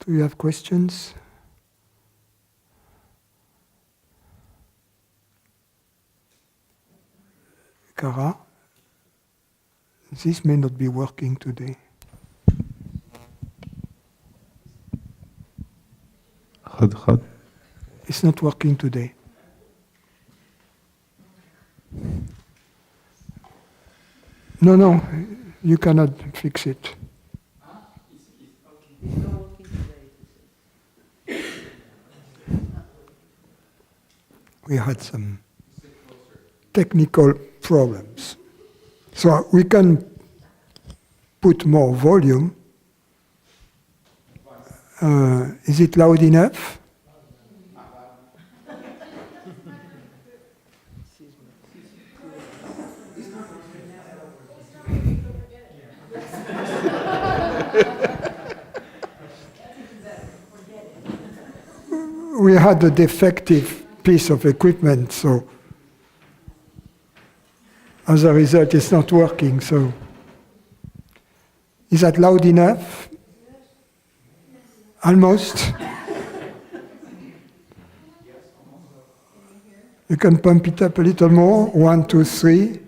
Do you have questions? Cara, this may not be working today. Hot. It's not working today. No, you cannot fix it. We had some technical problems. So we can put more volume. Is it loud enough? We had a defective piece of equipment, so as a result, it's not working. So, is that loud enough? Almost. You can pump it up a little more. 1, 2, 3.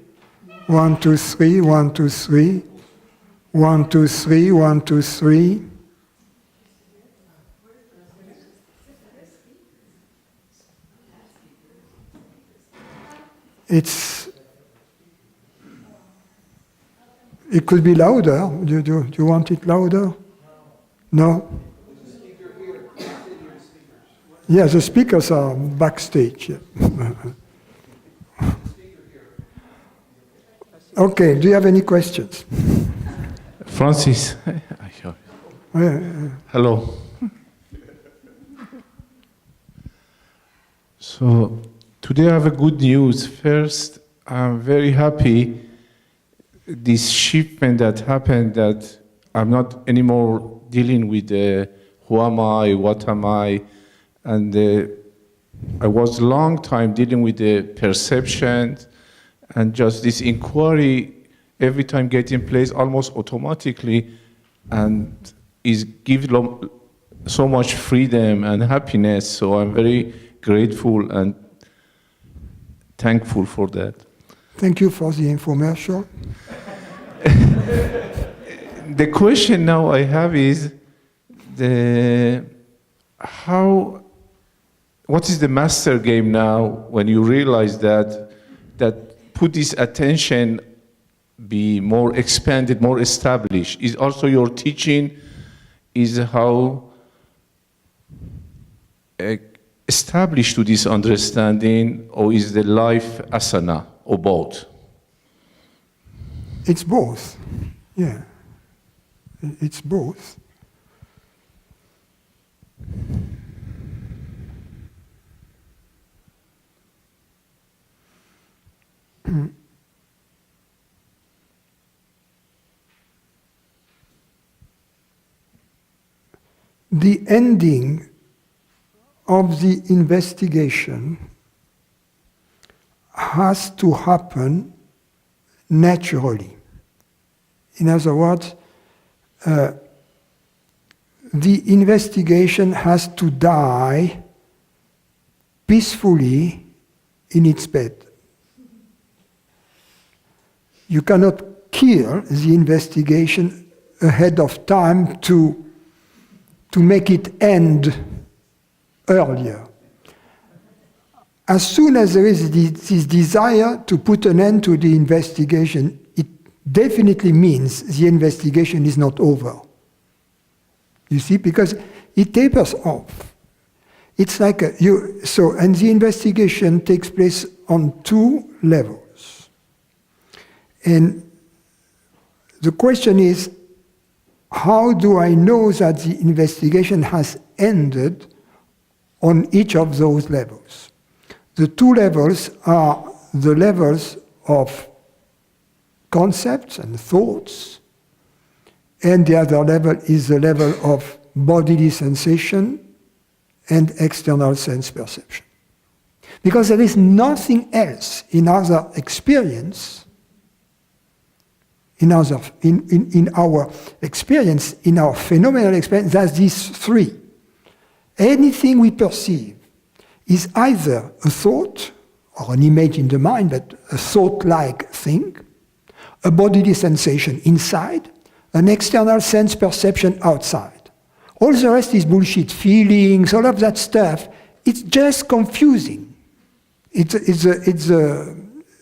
1, 2, 3. 1, 2, 3. 1, 2, 3. 1, 2, 3. It could be louder. Do you want it louder? No? Yeah, the speakers are backstage. Okay, do you have any questions? Francis. Hello. So today I have a good news. First, I'm very happy this shipment that happened, that I'm not anymore dealing with who am I, what am I, and I was a long time dealing with the perception, and just this inquiry every time get in place almost automatically, and is give so much freedom and happiness. So I'm very grateful and thankful for that. Thank you for the information. The question now I have is what is the master game now when you realize that put this attention be more expanded, more established? Is also your teaching is how established to this understanding, or is the life asana, or both? It's both, yeah. It's both. The ending of the investigation has to happen naturally. In other words, the investigation has to die peacefully in its bed. You cannot kill the investigation ahead of time to make it end earlier. As soon as there is this desire to put an end to the investigation, it definitely means the investigation is not over. You see, because it tapers off. It's like and the investigation takes place on 2 levels. And the question is, how do I know that the investigation has ended on each of those levels? The 2 levels are the levels of concepts and thoughts, and the other level is the level of bodily sensation and external sense perception. Because there is nothing else in our experience in our experience, in our phenomenal experience, there's these three. Anything we perceive is either a thought or an image in the mind, but a thought-like thing, a bodily sensation inside, an external sense perception outside. All the rest is bullshit, feelings, all of that stuff. It's just confusing. It's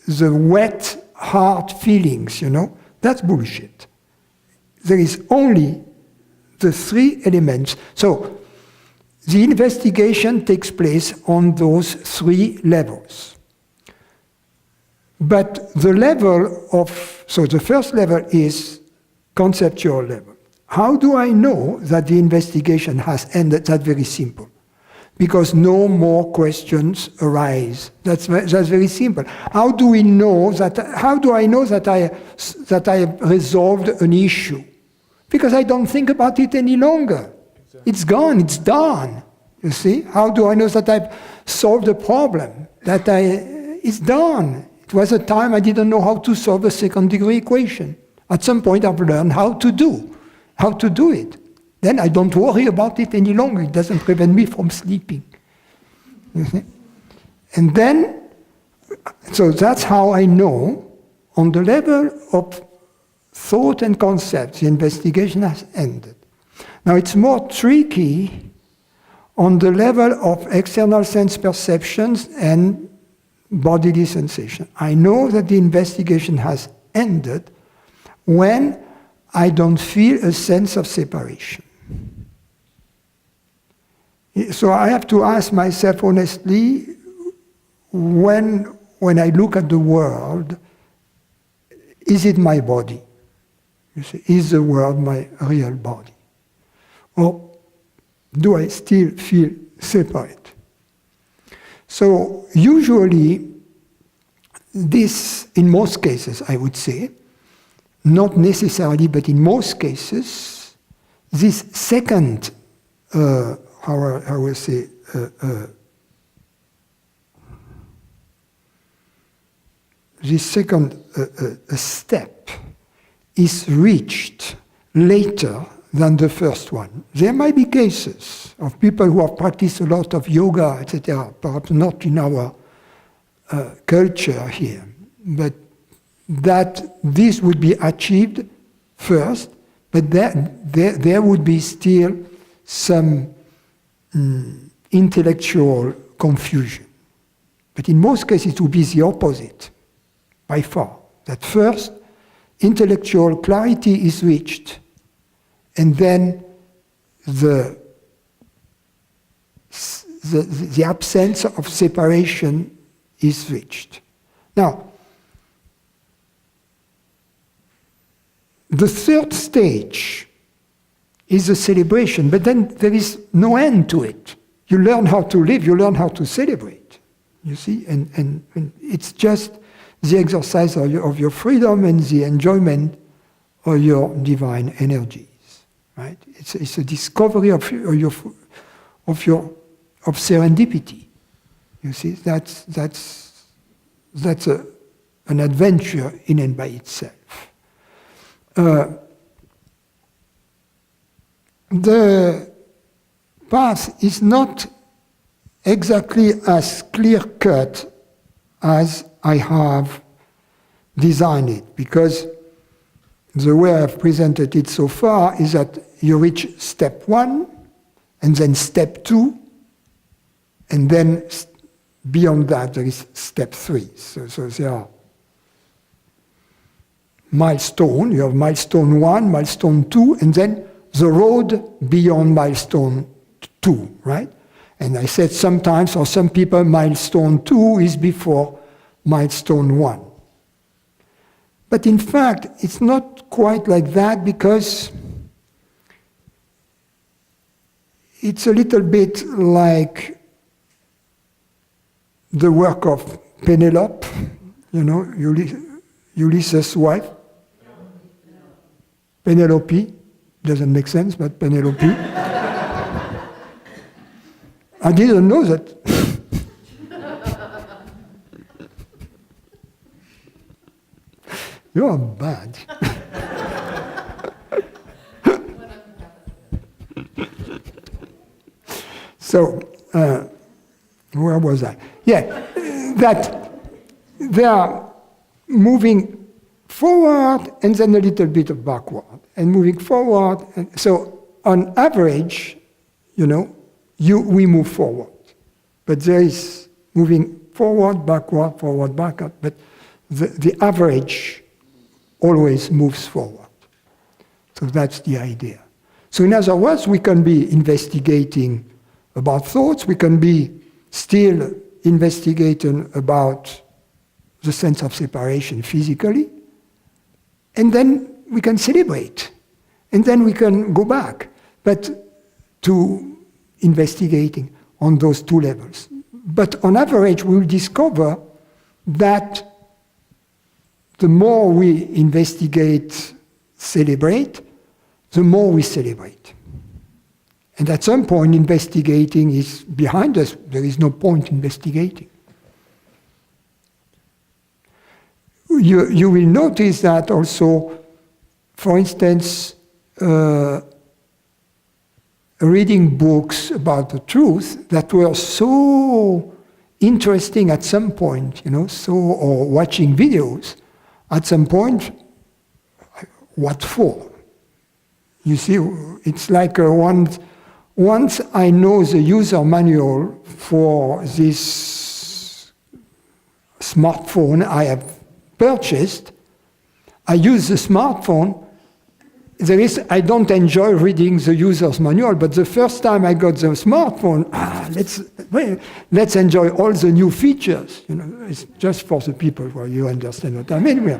the wet heart feelings, That's bullshit. There is only the three elements. So the investigation takes place on those three levels. But the the first level is conceptual level. How do I know that the investigation has ended? That's very simple. Because no more questions arise. That's very simple. How do I know that I have resolved an issue? Because I don't think about it any longer. Exactly. It's gone, it's done. You see? How do I know that I've solved a problem? It's done. It was a time I didn't know how to solve a second-degree equation. At some point I've learned how to do it. Then I don't worry about it any longer. It doesn't prevent me from sleeping. You see? And then, so that's how I know, on the level of thought and concept, the investigation has ended. Now it's more tricky on the level of external sense perceptions and bodily sensation. I know that the investigation has ended when I don't feel a sense of separation. So I have to ask myself honestly, when I look at the world, is it my body? You see, is the world my real body? Or do I still feel separate? So usually, this, in most cases, I would say, not necessarily, but in most cases, this second, this second step is reached later than the first one. There might be cases of people who have practiced a lot of yoga, etc., perhaps not in our culture here, but that this would be achieved first, but there would be still some intellectual confusion. But in most cases, it would be the opposite, by far. That first, intellectual clarity is reached, and then the absence of separation is reached. Now, the third stage is a celebration, but then there is no end to it. You learn how to live, you learn how to celebrate, you see, and it's just the exercise of your freedom and the enjoyment of your divine energies, right? It's a discovery of serendipity. You see, that's an adventure in and by itself. The path is not exactly as clear-cut as I have designed it, because the way I've presented it so far is that you reach step 1, and then step 2, and then beyond that there is step 3. So there are milestone. You have milestone 1, milestone 2, and then the road beyond milestone 2, right? And I said sometimes, for some people, milestone 2 is before milestone 1. But in fact, it's not quite like that, because it's a little bit like the work of Penelope, Ulysses' wife. Penelope, doesn't make sense, but Penelope. I didn't know that. You are bad. So, where was I? Yeah, that they are moving forward and then a little bit of backward, and moving forward. And so, on average, we move forward. But there is moving forward, backward, but the average always moves forward. So that's the idea. So in other words, we can be investigating about thoughts, we can be still investigating about the sense of separation physically, and then we can celebrate, and then we can go back, but to investigating on those two levels. But on average, we'll discover that the more we investigate, celebrate, the more we celebrate. And at some point, investigating is behind us. There is no point investigating. You will notice that also, for instance, reading books about the truth that were so interesting at some point, or watching videos, at some point, what for? You see, it's like once I know the user manual for this smartphone I have purchased, I use the smartphone. I don't enjoy reading the user's manual, but the first time I got the smartphone, let's enjoy all the new features. It's just for the people where you understand what I mean.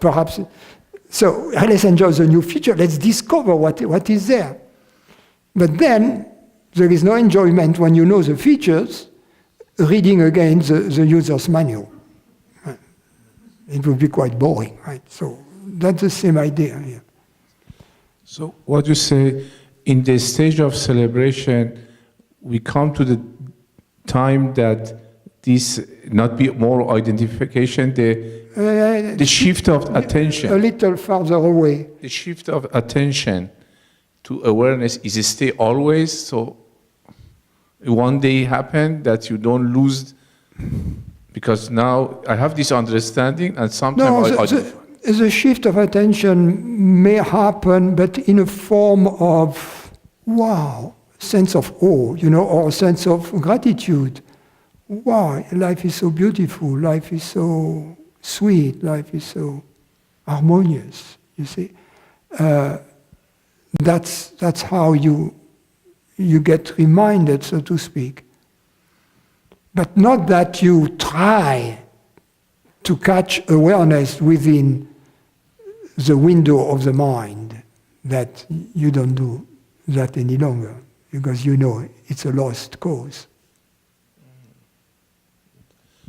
Perhaps. So let's enjoy the new feature. Let's discover what is there. But then there is no enjoyment when you know the features, reading again the user's manual. It would be quite boring, right? So that's the same idea here. So what you say, in the stage of celebration, we come to the time that this not be more identification, the shift of attention. A little farther away. The shift of attention to awareness is stay always, so one day happen that you don't lose, because now I have this understanding and sometimes the shift of attention may happen, but in a form of sense of awe, or a sense of gratitude. Wow, life is so beautiful, life is so sweet, life is so harmonious, you see. That's how you get reminded, so to speak. But not that you try to catch awareness within the window of the mind, that you don't do that any longer, because it's a lost cause.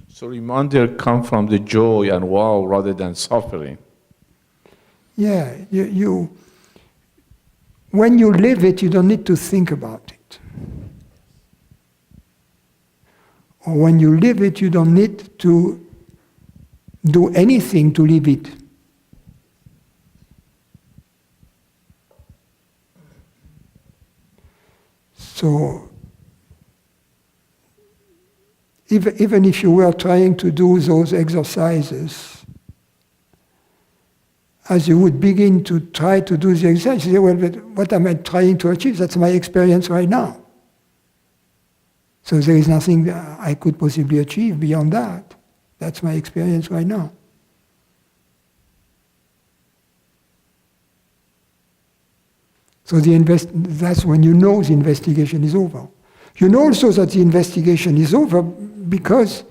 So reminder come from the joy and wow rather than suffering. Yeah, when you live it, you don't need to think about it. Or when you live it, you don't need to do anything to live it. So, even if you were trying to do those exercises, as you would begin to try to do the exercise, you say, well, but what am I trying to achieve? That's my experience right now. So there is nothing that I could possibly achieve beyond that. That's my experience right now. So that's when you know the investigation is over. You know also that the investigation is over because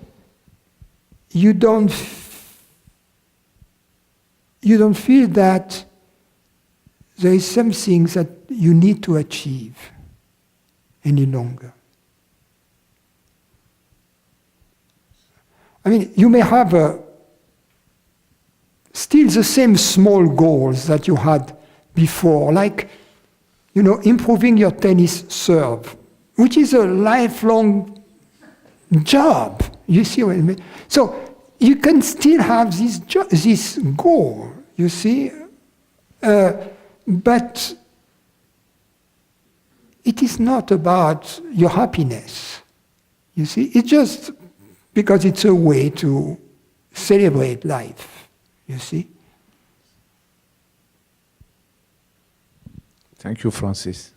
you don't feel that there is something that you need to achieve any longer. I mean, you may have still the same small goals that you had before, like, improving your tennis serve, which is a lifelong job. You see what I mean? So you can still have this goal, you see, but it is not about your happiness. You see, it's just because it's a way to celebrate life, you see. Thank you, Francis.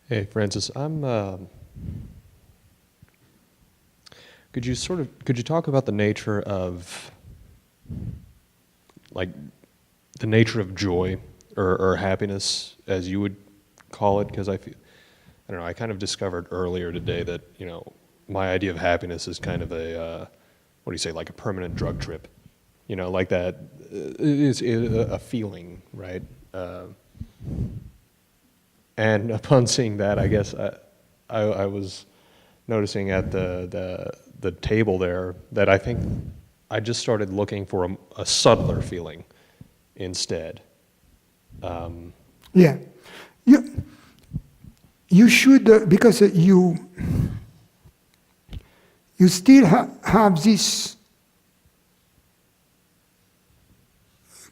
Hey, Francis, could you talk about the nature of, like, the nature of joy or happiness, as you would call it? Because I don't know, I kind of discovered earlier today that, you know, my idea of happiness is kind of a, what do you say, like a permanent drug trip. You know, like that, it's a feeling, right? And upon seeing that, I guess I was noticing at the table there that I think I just started looking for a subtler feeling instead. Yeah. You should, because you still have this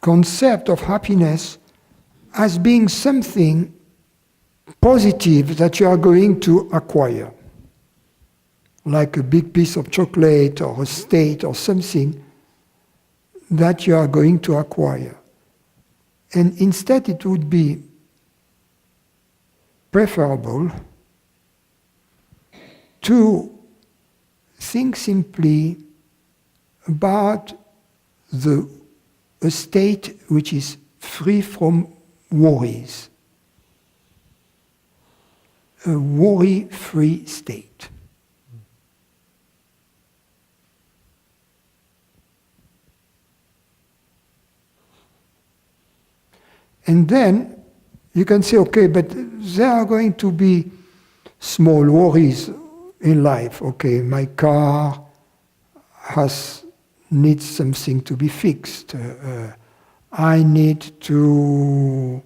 concept of happiness as being something positive that you are going to acquire, like a big piece of chocolate or a state or something that you are going to acquire. And instead it would be preferable to think simply about a state which is free from worries. A worry-free state. And then you can say, okay, but there are going to be small worries in life. Okay, my car needs something to be fixed. I need to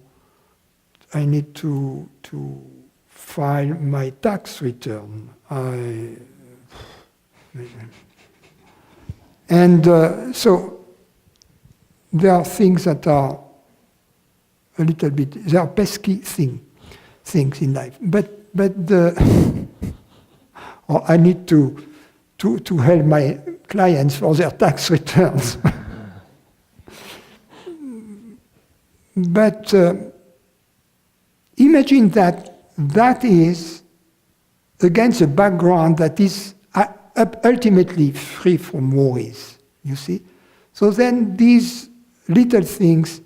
file my tax return. So there are things that are a little bit, there are pesky things in life. But or I need to help my clients for their tax returns. But imagine that is against a background that is ultimately free from worries, you see? So then these little things,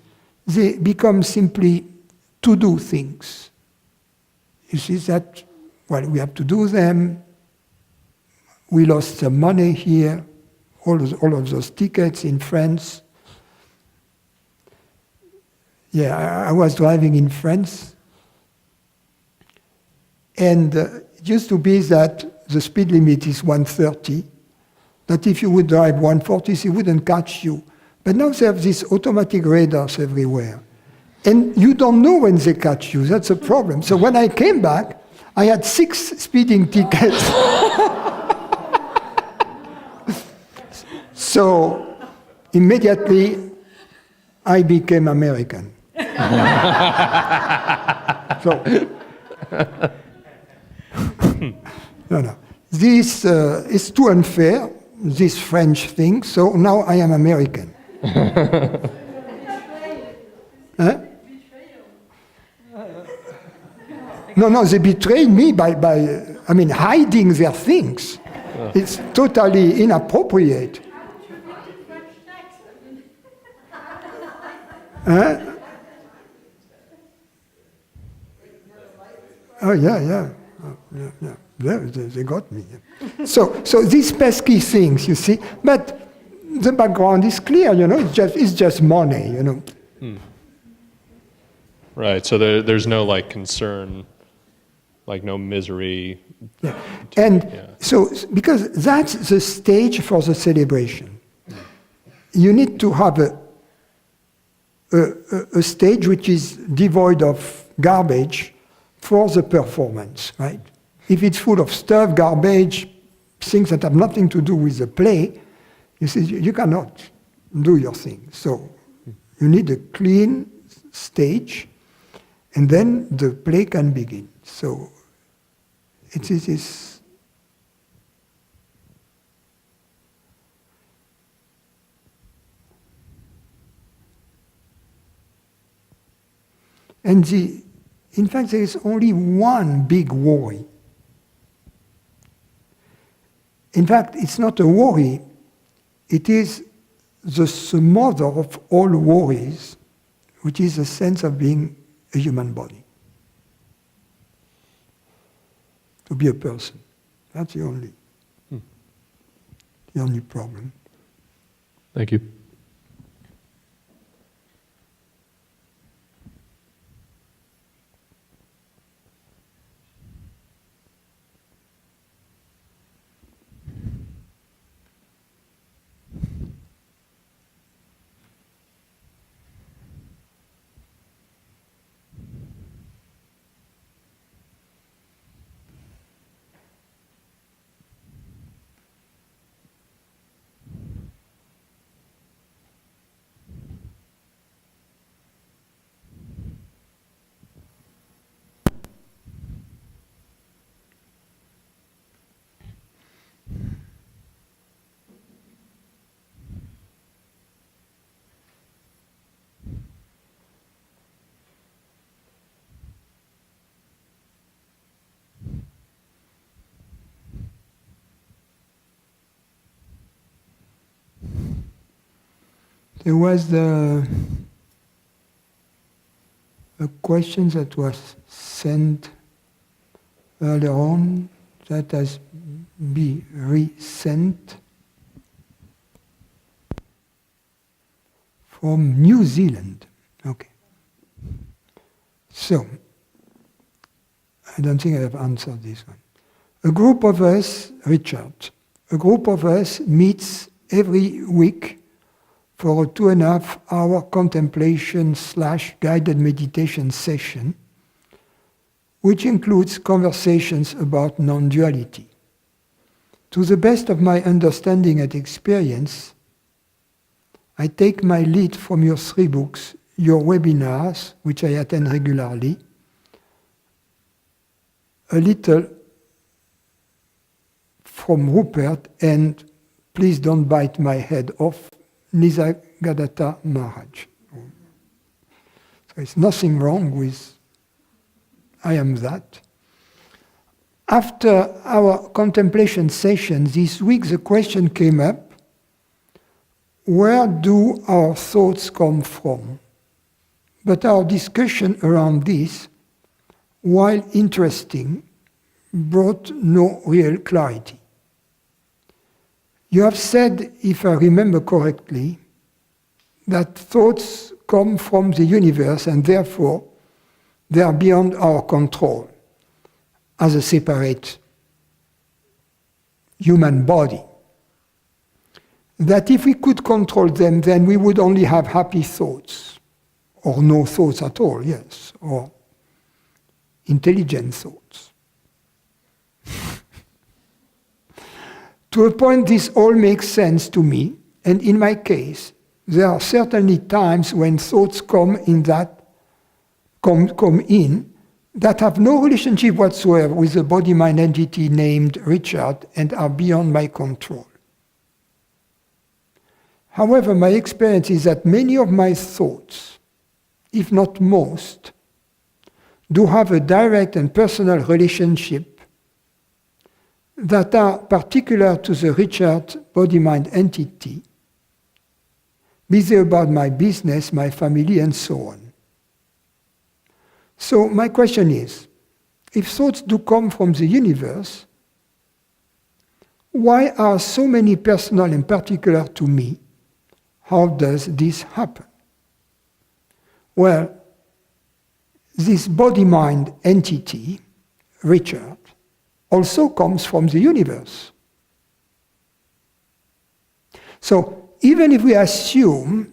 they become simply to-do things. You see that, well, we have to do them. We lost some money here, all of those tickets in France. Yeah, I was driving in France, and it used to be that the speed limit is 130, that if you would drive 140, it wouldn't catch you. But now they have these automatic radars everywhere. And you don't know when they catch you, that's a problem. So when I came back, I had 6 speeding tickets. So immediately I became American. No. This is too unfair, this French thing, so now I am American. Huh? No, they betrayed me by hiding their things. It's totally inappropriate. Huh? Oh, yeah. They got me. So these pesky things, you see, but the background is clear, it's just money, Right, so there's no, like, concern, like, no misery. Yeah. And so, because that's the stage for the celebration. you need to have a stage which is devoid of garbage for the performance, right? If it's full of stuff, garbage, things that have nothing to do with the play, you see, you cannot do your thing. So you need a clean stage, and then the play can begin. So it is this. And in fact, there is only one big worry. In fact, it's not a worry, it is the mother of all worries, which is the sense of being a human body. To be a person. That's the only problem. Thank you. There was a question that was sent earlier on that has been resent from New Zealand. Okay. So, I don't think I have answered this one. A group of us, Richard, a group of us meets every week for a 2.5-hour contemplation/guided meditation session, which includes conversations about non-duality. To the best of my understanding and experience, I take my lead from your 3 books, your webinars, which I attend regularly, a little from Rupert, and Please Don't Bite My Head Off, Nisargadatta Maharaj. So there's nothing wrong with I am that. After our contemplation session this week, the question came up, where do our thoughts come from? But our discussion around this, while interesting, brought no real clarity. You have said, if I remember correctly, that thoughts come from the universe and therefore they are beyond our control as a separate human body. That if we could control them, then we would only have happy thoughts, or no thoughts at all, yes, or intelligent thoughts. To a point, this all makes sense to me, and in my case, there are certainly times when thoughts come in that have no relationship whatsoever with the body-mind entity named Richard and are beyond my control. However, my experience is that many of my thoughts, if not most, do have a direct and personal relationship that are particular to the Richard body-mind entity, be they about my business, my family, and so on. So my question is, if thoughts do come from the universe, why are so many personal and particular to me? How does this happen? Well, this body-mind entity, Richard, also comes from the universe. So even if we assume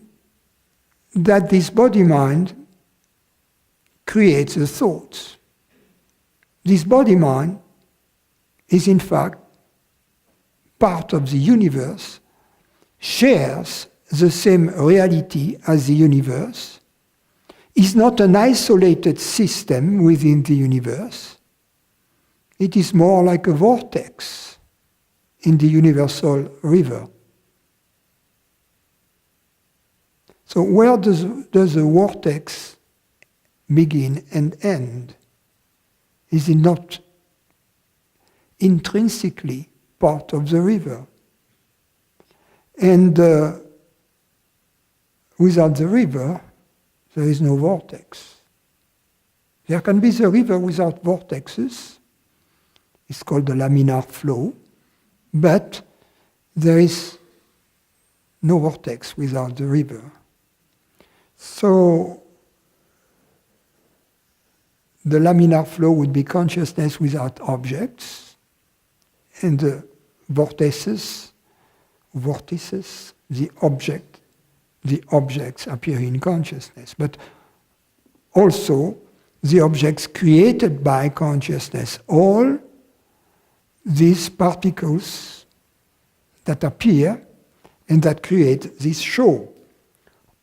that this body-mind creates the thoughts, this body-mind is in fact part of the universe, shares the same reality as the universe, is not an isolated system within the universe. It is more like a vortex in the universal river. So where does the vortex begin and end? Is it not intrinsically part of the river? And without the river, there is no vortex. There can be the river without vortexes. It's called the laminar flow. But there is no vortex without the river. So the laminar flow would be consciousness without objects, and the vortices, the objects appear in consciousness. But also the objects created by consciousness, all these particles that appear and that create this show,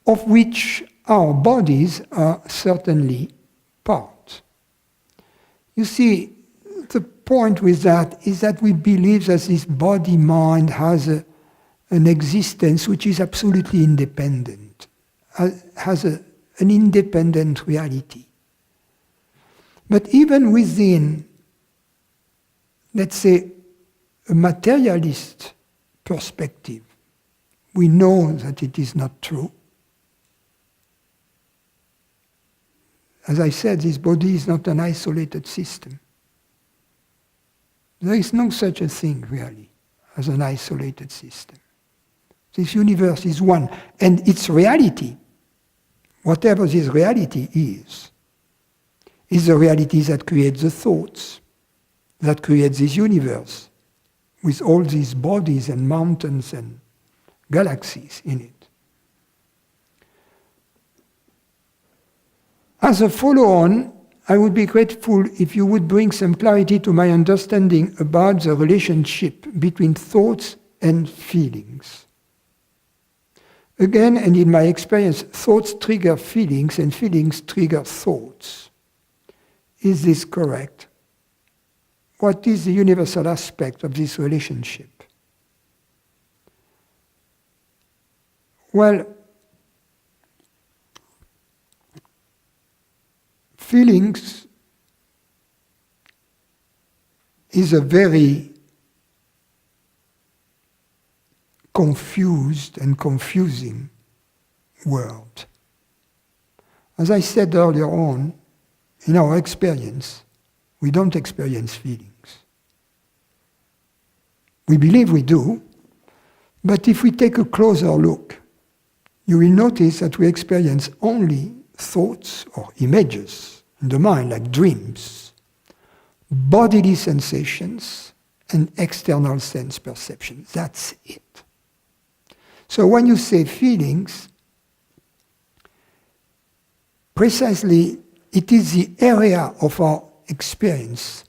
of which our bodies are certainly part. You see, the point with that is that we believe that this body-mind has an existence which is absolutely independent, has an independent reality. But even within, let's say, a materialist perspective, we know that it is not true. As I said, this body is not an isolated system. There is no such a thing, really, as an isolated system. This universe is one, and its reality, whatever this reality is the reality that creates the thoughts, that creates this universe, with all these bodies and mountains and galaxies in it. As a follow-on, I would be grateful if you would bring some clarity to my understanding about the relationship between thoughts and feelings. Again, and in my experience, thoughts trigger feelings and feelings trigger thoughts. Is this correct? What is the universal aspect of this relationship? Well, feelings is a very confused and confusing world. As I said earlier on, in our experience, we don't experience feelings. We believe we do, but if we take a closer look, you will notice that we experience only thoughts or images in the mind, like dreams, bodily sensations, and external sense perception. That's it. So when you say feelings, precisely it is the area of our experience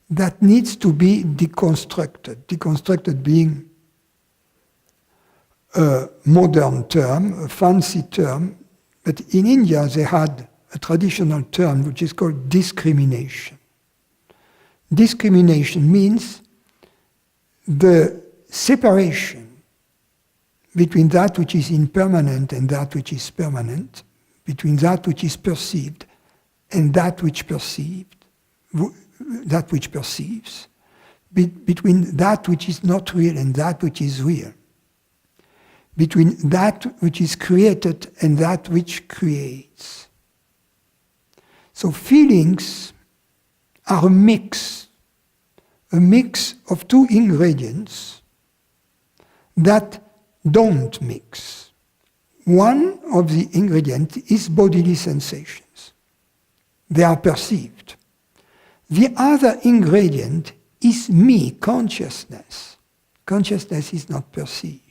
that needs to be deconstructed. Deconstructed being a modern term, a fancy term, but in India they had a traditional term which is called discrimination. Discrimination means the separation between that which is impermanent and that which is permanent, between that which is perceived and that which perceived, that which perceives, between that which is not real and that which is real, between that which is created and that which creates. So feelings are a mix of two ingredients that don't mix. One of the ingredients is bodily sensations. They are perceived. The other ingredient is me, consciousness. Consciousness is not perceived.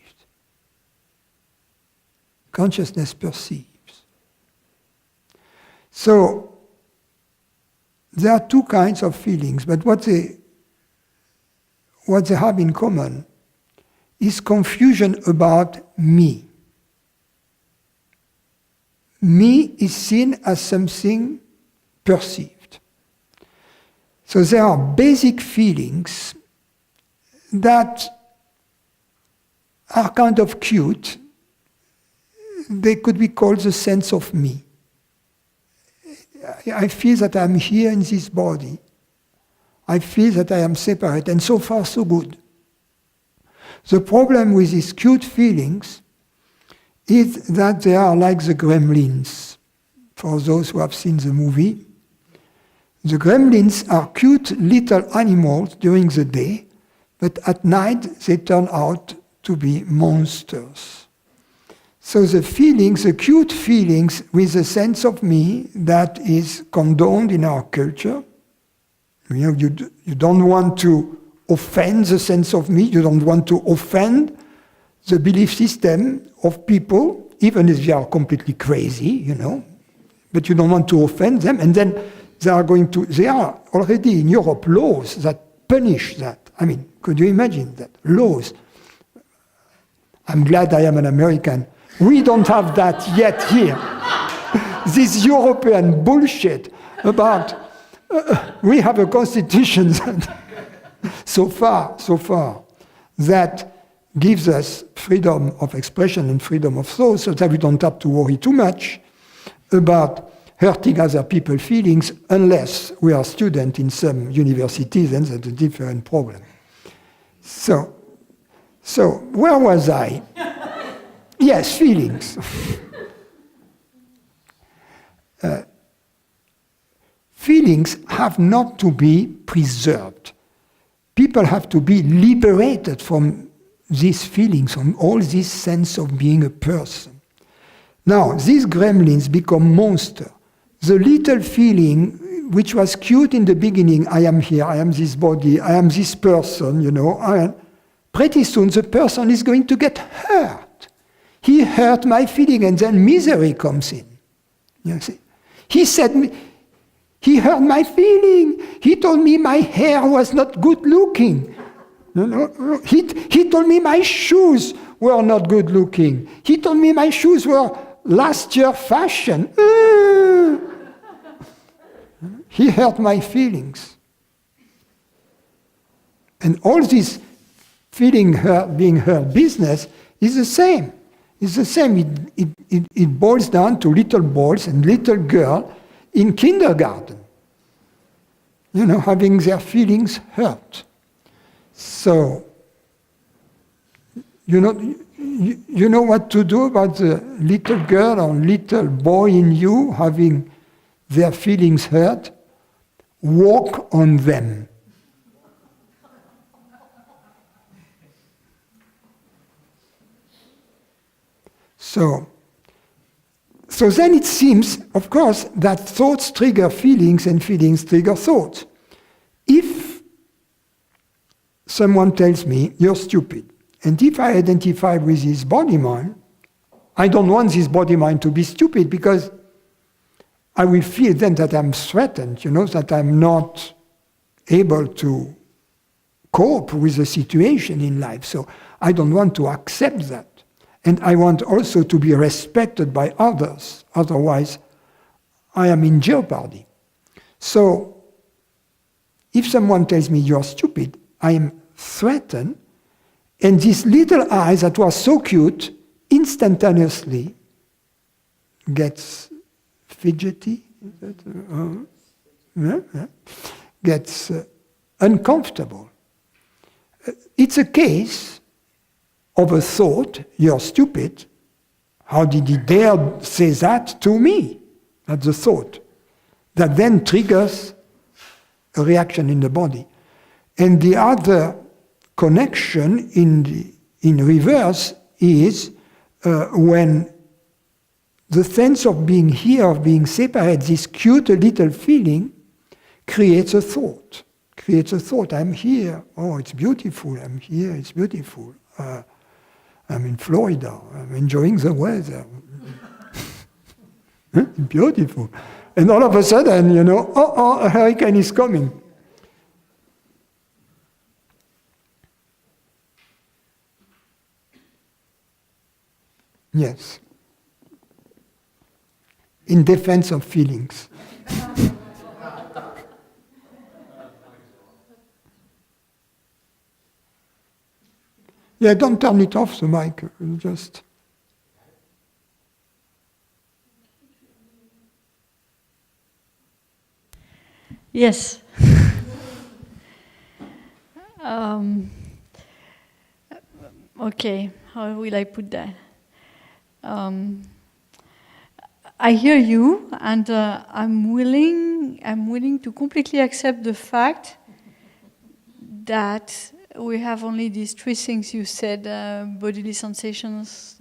consciousness perceives. So, there are two kinds of feelings, but what they have in common is confusion about me. Me is seen as something perceived. So there are basic feelings that are kind of cute. They could be called the sense of me. I feel that I'm here in this body. I feel that I am separate, and so far so good. The problem with these cute feelings is that they are like the gremlins. For those who have seen the movie, the gremlins are cute little animals during the day, but at night they turn out to be monsters. So the feelings, the cute feelings with the sense of me that is condoned in our culture, you don't want to offend the sense of me, you don't want to offend the belief system of people, even if they are completely crazy, but you don't want to offend them, and then they are already in Europe laws that punish that. I mean, could you imagine that? Laws. I'm glad I am an American. We don't have that yet here. This European bullshit about, we have a constitution that so far, that gives us freedom of expression and freedom of thought, so that we don't have to worry too much about hurting other people's feelings unless we are students in some universities, and that's a different problem. So where was I? Yes, feelings. Feelings have not to be preserved. People have to be liberated from these feelings, from all this sense of being a person. Now, these gremlins become monsters. The little feeling, which was cute in the beginning, I am here, I am this body, I am this person, pretty soon the person is going to get hurt. He hurt my feeling, and then misery comes in. You see? He said, he hurt my feeling. He told me my hair was not good looking. He told me my shoes were not good looking. He told me my shoes were last year fashion. He hurt my feelings. And all this being hurt business is the same. It's the same. It boils down to little boys and little girls in kindergarten, having their feelings hurt. So, you know what to do about the little girl or little boy in you having their feelings hurt? Walk on them. So then it seems, of course, that thoughts trigger feelings and feelings trigger thoughts. If someone tells me, you're stupid, and if I identify with his body-mind, I don't want this body-mind to be stupid, because I will feel then that I'm threatened, that I'm not able to cope with the situation in life. So I don't want to accept that. And I want also to be respected by others. Otherwise, I am in jeopardy. So, if someone tells me you're stupid, I am threatened. And these little eyes that were so cute instantaneously gets fidgety, gets uncomfortable. It's a case of a thought, you're stupid. How did he dare say that to me? That's a thought that then triggers a reaction in the body. And the other connection in reverse is when the sense of being here, of being separate, this cute little feeling, creates a thought. I'm here. Oh, it's beautiful. I'm here. It's beautiful. I'm in Florida. I'm enjoying the weather. Beautiful. And all of a sudden, you know, a hurricane is coming. Yes. In defense of feelings. Yeah, don't turn it off, the mic. Just. Yes. Okay, how will I put that? I hear you, and I'm willing to completely accept the fact that we have only these three things you said: bodily sensations,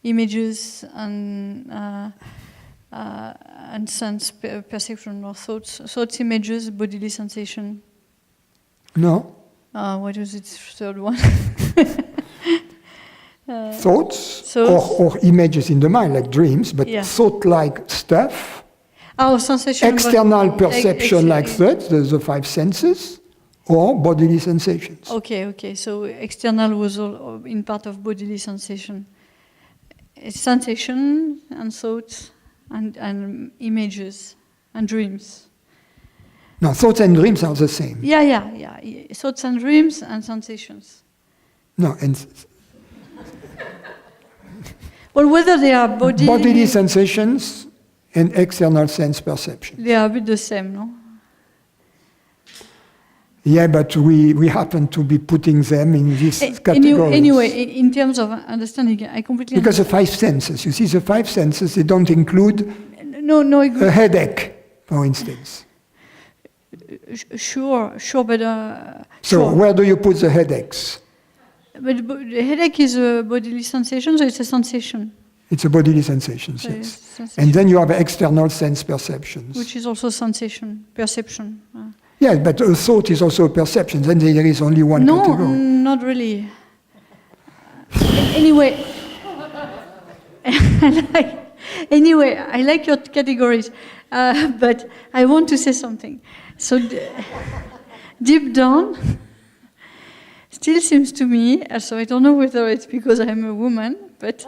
images, and sense perception or thoughts, images, bodily sensation. No. What was its third one? Thoughts or images in the mind, like dreams, but thought-like stuff. Oh, sensation. External perception, like thoughts, the five senses, or bodily sensations. Okay. So external was all in part of bodily sensation. It's sensation and thoughts and images and dreams. No, thoughts and dreams are the same. Yeah. Thoughts and dreams and sensations. No, and well, whether they are bodily sensations and external sense perception. They are a bit the same, no? Yeah, but we happen to be putting them in this category. Anyway, in terms of understanding, I completely because the five senses, you see, the five senses, they don't include a headache, for instance. Sure, but... So where do you put the headaches? But the headache is a bodily sensation, so it's a sensation. It's a bodily sensation, So yes. it's sensation. And then you have external sense perceptions. Which is also sensation, perception. Yeah, but a thought is also a perception. Then there is only one category. No, not really. Anyway, I like your categories, but I want to say something. So deep down, still seems to me, so I don't know whether it's because I'm a woman, but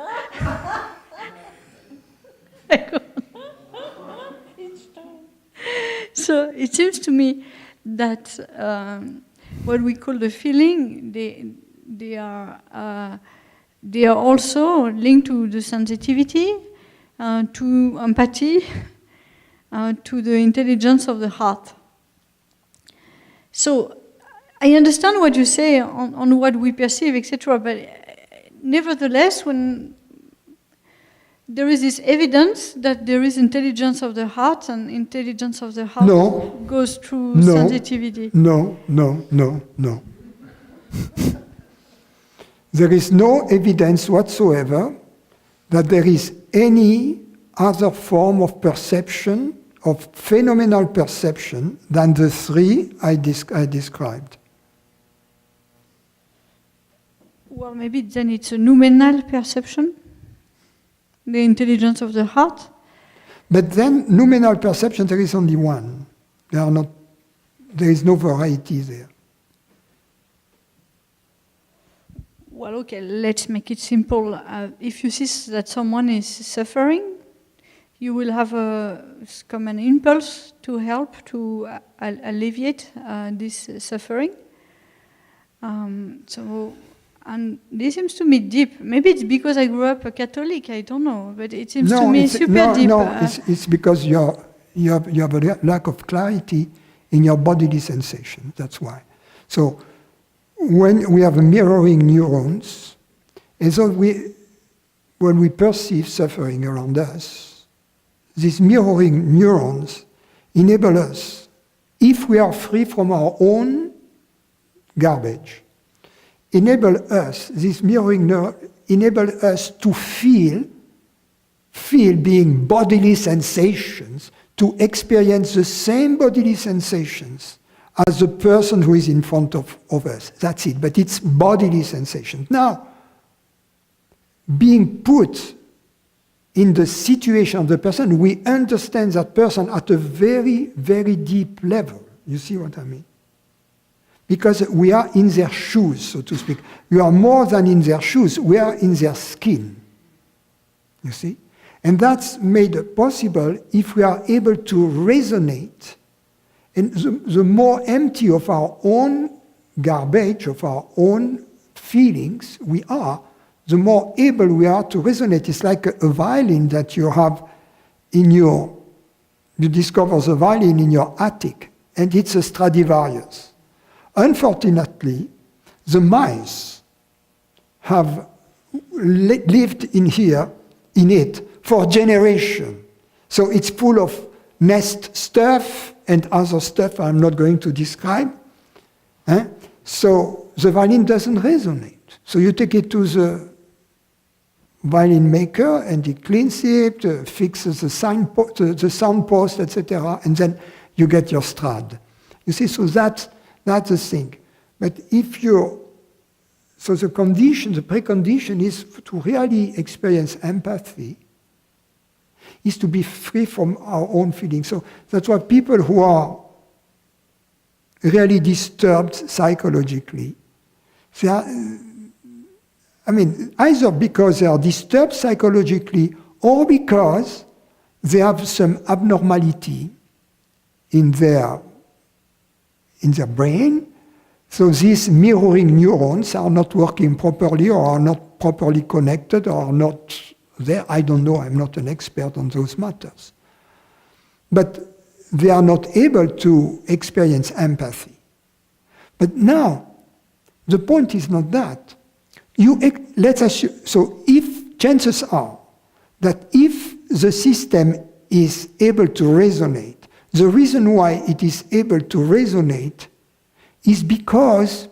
so it seems to me that what we call the feeling, they are also linked to the sensitivity, to empathy, to the intelligence of the heart. So I understand what you say on what we perceive, etc., but nevertheless, when there is this evidence that there is intelligence of the heart, and intelligence of the heart goes through sensitivity. No. There is no evidence whatsoever that there is any other form of perception, of phenomenal perception, than the three I described. Well, maybe then it's a noumenal perception, the intelligence of the heart. But then, noumenal perception, there is only one. There is no variety there. Well, okay, let's make it simple. If you see that someone is suffering, you will have a common impulse to help, to alleviate this suffering. And this seems to me deep. Maybe it's because I grew up a Catholic, I don't know, but it seems to me super deep. It's because you have a lack of clarity in your bodily sensation, that's why. So when we have mirroring neurons, and so when we perceive suffering around us, these mirroring neurons enable us, if we are free from our own garbage, this mirroring neuron enable us to feel being bodily sensations, to experience the same bodily sensations as the person who is in front of us. That's it, but it's bodily sensations. Now, being put in the situation of the person, we understand that person at a very, very deep level. You see what I mean? Because we are in their shoes, so to speak. We are more than in their shoes, we are in their skin. You see? And that's made possible if we are able to resonate. And the more empty of our own garbage, of our own feelings we are, the more able we are to resonate. It's like a violin that you have in you discover the violin in your attic, and it's a Stradivarius. Unfortunately, the mice have lived in it for generations. So it's full of nest stuff and other stuff I'm not going to describe. So the violin doesn't resonate. So you take it to the violin maker and he cleans it, fixes the sound post, etc., and then you get your Strad. You see, so that's the thing. But so the precondition is to really experience empathy, is to be free from our own feelings. So that's why people who are really disturbed psychologically, they are, either because they are disturbed psychologically or because they have some abnormality in their brain. So these mirroring neurons are not working properly or are not properly connected or are not there. I don't know, I'm not an expert on those matters. But they are not able to experience empathy. But now, the point is not that. Let's assume, so if chances are that if the system is able to resonate, the reason why it is able to resonate is because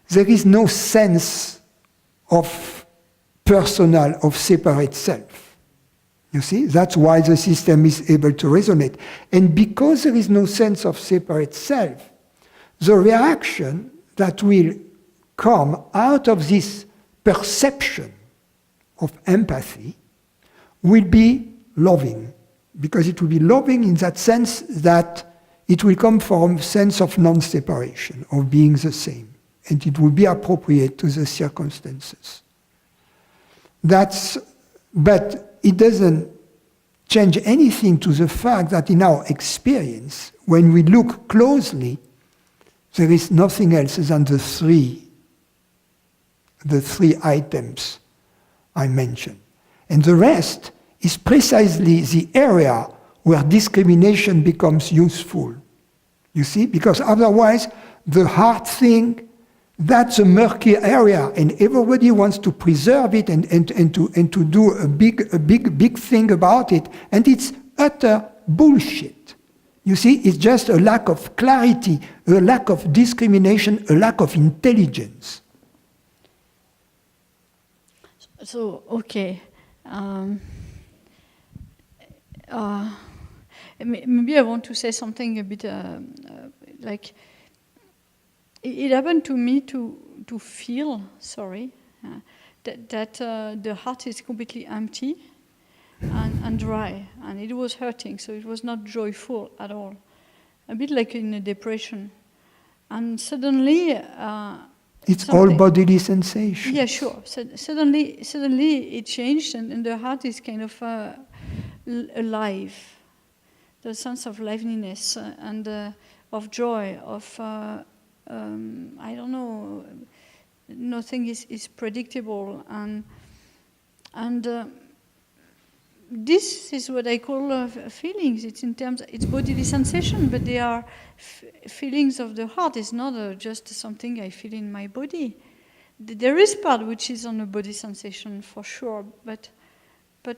there is no sense of personal, of separate self. You see, that's why the system is able to resonate. And because there is no sense of separate self, the reaction that will come out of this perception of empathy will be loving. Because it will be loving in that sense that it will come from a sense of non-separation, of being the same. And it will be appropriate to the circumstances. But it doesn't change anything to the fact that in our experience, when we look closely, there is nothing else than the three items I mentioned. And the rest is precisely the area where discrimination becomes useful. You see? Because otherwise, the hard thing, that's a murky area, and everybody wants to preserve it and to do a big thing about it, and it's utter bullshit. You see, it's just a lack of clarity, a lack of discrimination, a lack of intelligence. So, okay. Maybe I want to say something a bit like it happened to me to feel, that the heart is completely empty and dry, and it was hurting, so it was not joyful at all. A bit like in a depression. And suddenly... it's all bodily sensation. Yeah, sure. So suddenly it changed, and the heart is kind of alive. The sense of liveliness and of joy, of, I don't know, nothing is predictable. And this is what I call feelings. It's bodily sensation, but they are feelings of the heart. It's not just something I feel in my body. There is part which is on a body sensation for sure, but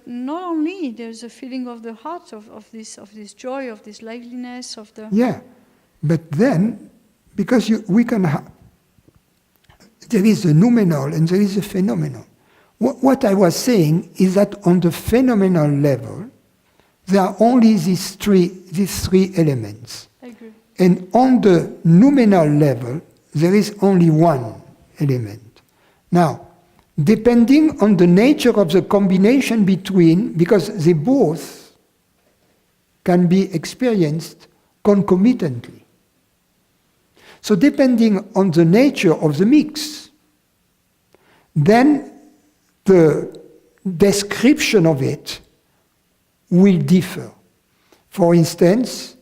not only. There's a feeling of the heart, of this joy, of this liveliness, of the... Yeah, but then, because we can have... There is a noumenal and there is a phenomenal. What I was saying is that on the phenomenal level, there are only these three elements. I agree. And on the noumenal level, there is only one element. Now, depending on the nature of the combination between, because they both can be experienced concomitantly. So depending on the nature of the mix, then the description of it will differ. For instance,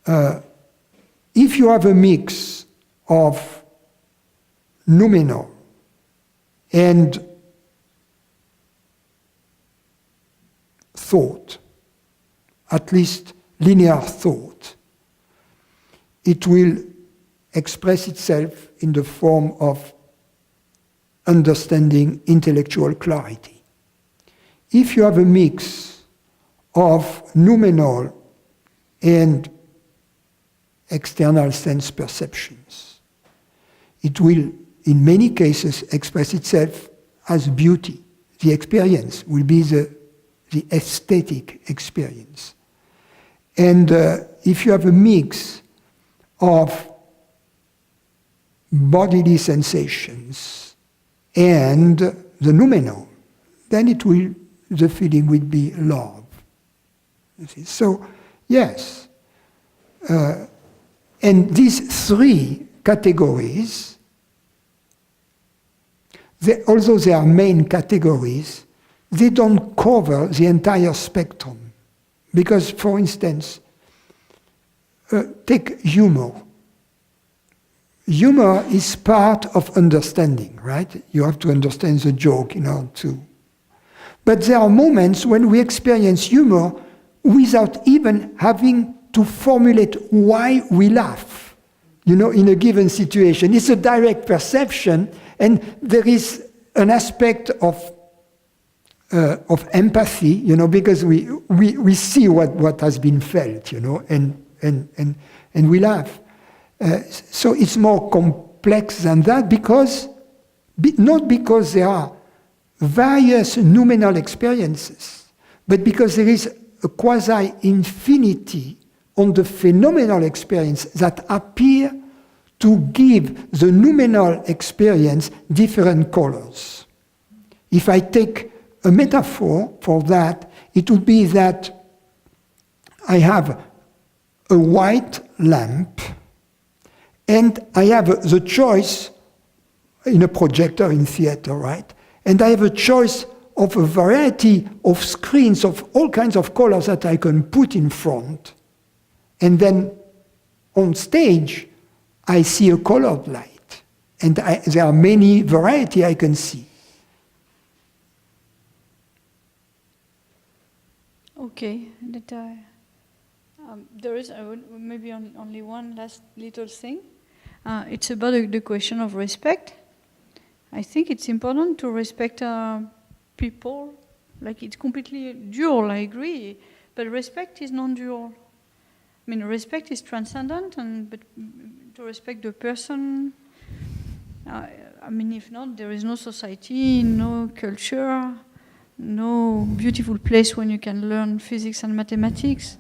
if you have a mix of noumenal and thought, at least linear thought, it will express itself in the form of understanding, intellectual clarity. If you have a mix of noumenal and external sense perceptions, it will, in many cases, express itself as beauty. The experience will be the aesthetic experience. And if you have a mix of bodily sensations and the noumenal, then the feeling will be love. You see? So, yes. And these three categories, although they are main categories, they don't cover the entire spectrum. Because, for instance, take humor. Humor is part of understanding, right? You have to understand the joke in order to. But there are moments when we experience humor without even having to formulate why we laugh, in a given situation. It's a direct perception, and there is an aspect of empathy, because we see what has been felt, and we laugh. So it's more complex than that not because there are various noumenal experiences, but because there is a quasi-infinity on the phenomenal experience that appear to give the noumenal experience different colors. If I take a metaphor for that, it would be that I have a white lamp and I have the choice in a projector in theater, right? And I have a choice of a variety of screens of all kinds of colors that I can put in front. And then on stage, I see a colored light. And there are many varieties I can see. Okay, there is maybe only one last little thing. It's about the question of respect. I think it's important to respect people. Like, it's completely dual, I agree, but respect is non-dual. I mean, respect is transcendent, but to respect the person, if not, there is no society, no culture, no beautiful place when you can learn physics and mathematics.